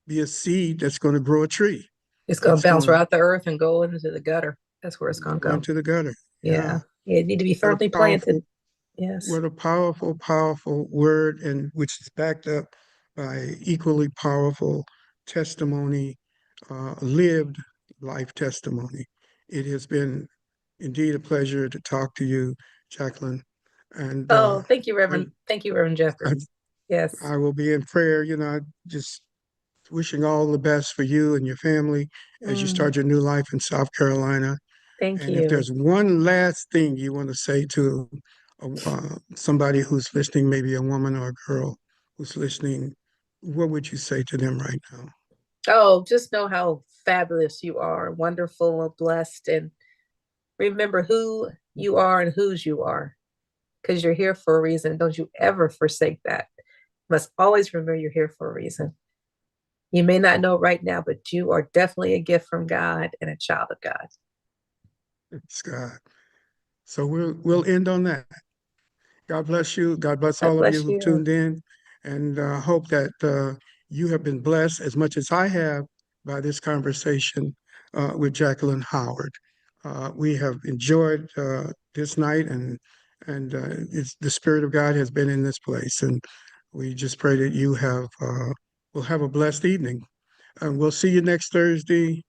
be a seed that's gonna grow a tree. It's going to It's bounce gonna right out the earth and go into the gutter. That's where it's going to go go. into the gutter. Yeah. Yeah. It need to be What a firmly planted. powerful, Yes. what a powerful, powerful word, and which is backed up by equally powerful testimony, lived life testimony. It has been indeed a pleasure to talk to you, Jacqueline. And Oh, thank you, I, Reverend. Thank you, Reverend I, Jeffries. Yes. I will be in prayer, just wishing all the best for you and your family as you Mm, start your new life in South Carolina. thank And if you. there's one last thing you want to say to somebody who's listening, maybe a woman or a girl who's listening, what would you say to them right now? Oh, just know how fabulous you are, wonderful and blessed, and remember who you are and whose you are, because you're here for a reason. Don't you ever forsake that. Must always remember you're here for a reason. You may not know right now, but you are definitely a gift from God and a child of God. Scott. So we'll end on that. God bless you. God bless God all of you bless who've you. tuned in, and hope that you have been blessed as much as I have by this conversation with Jacqueline Howard. We have enjoyed this night, and the Spirit of God has been in this place, and we just pray that you will have a blessed evening, and we'll see you next Thursday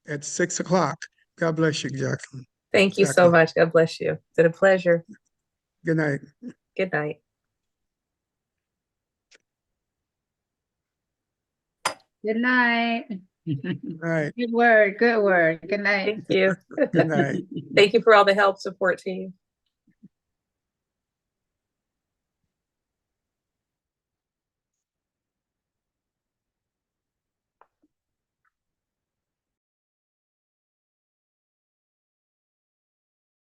at 6 o'clock. God bless you, Jacqueline. Thank you so Jacqueline. much. God bless you. It's been a pleasure. Good night. Good night. Good night. Good night. Good word. Good word. Good night. Thank you. Good night. Thank you for all the help, support team.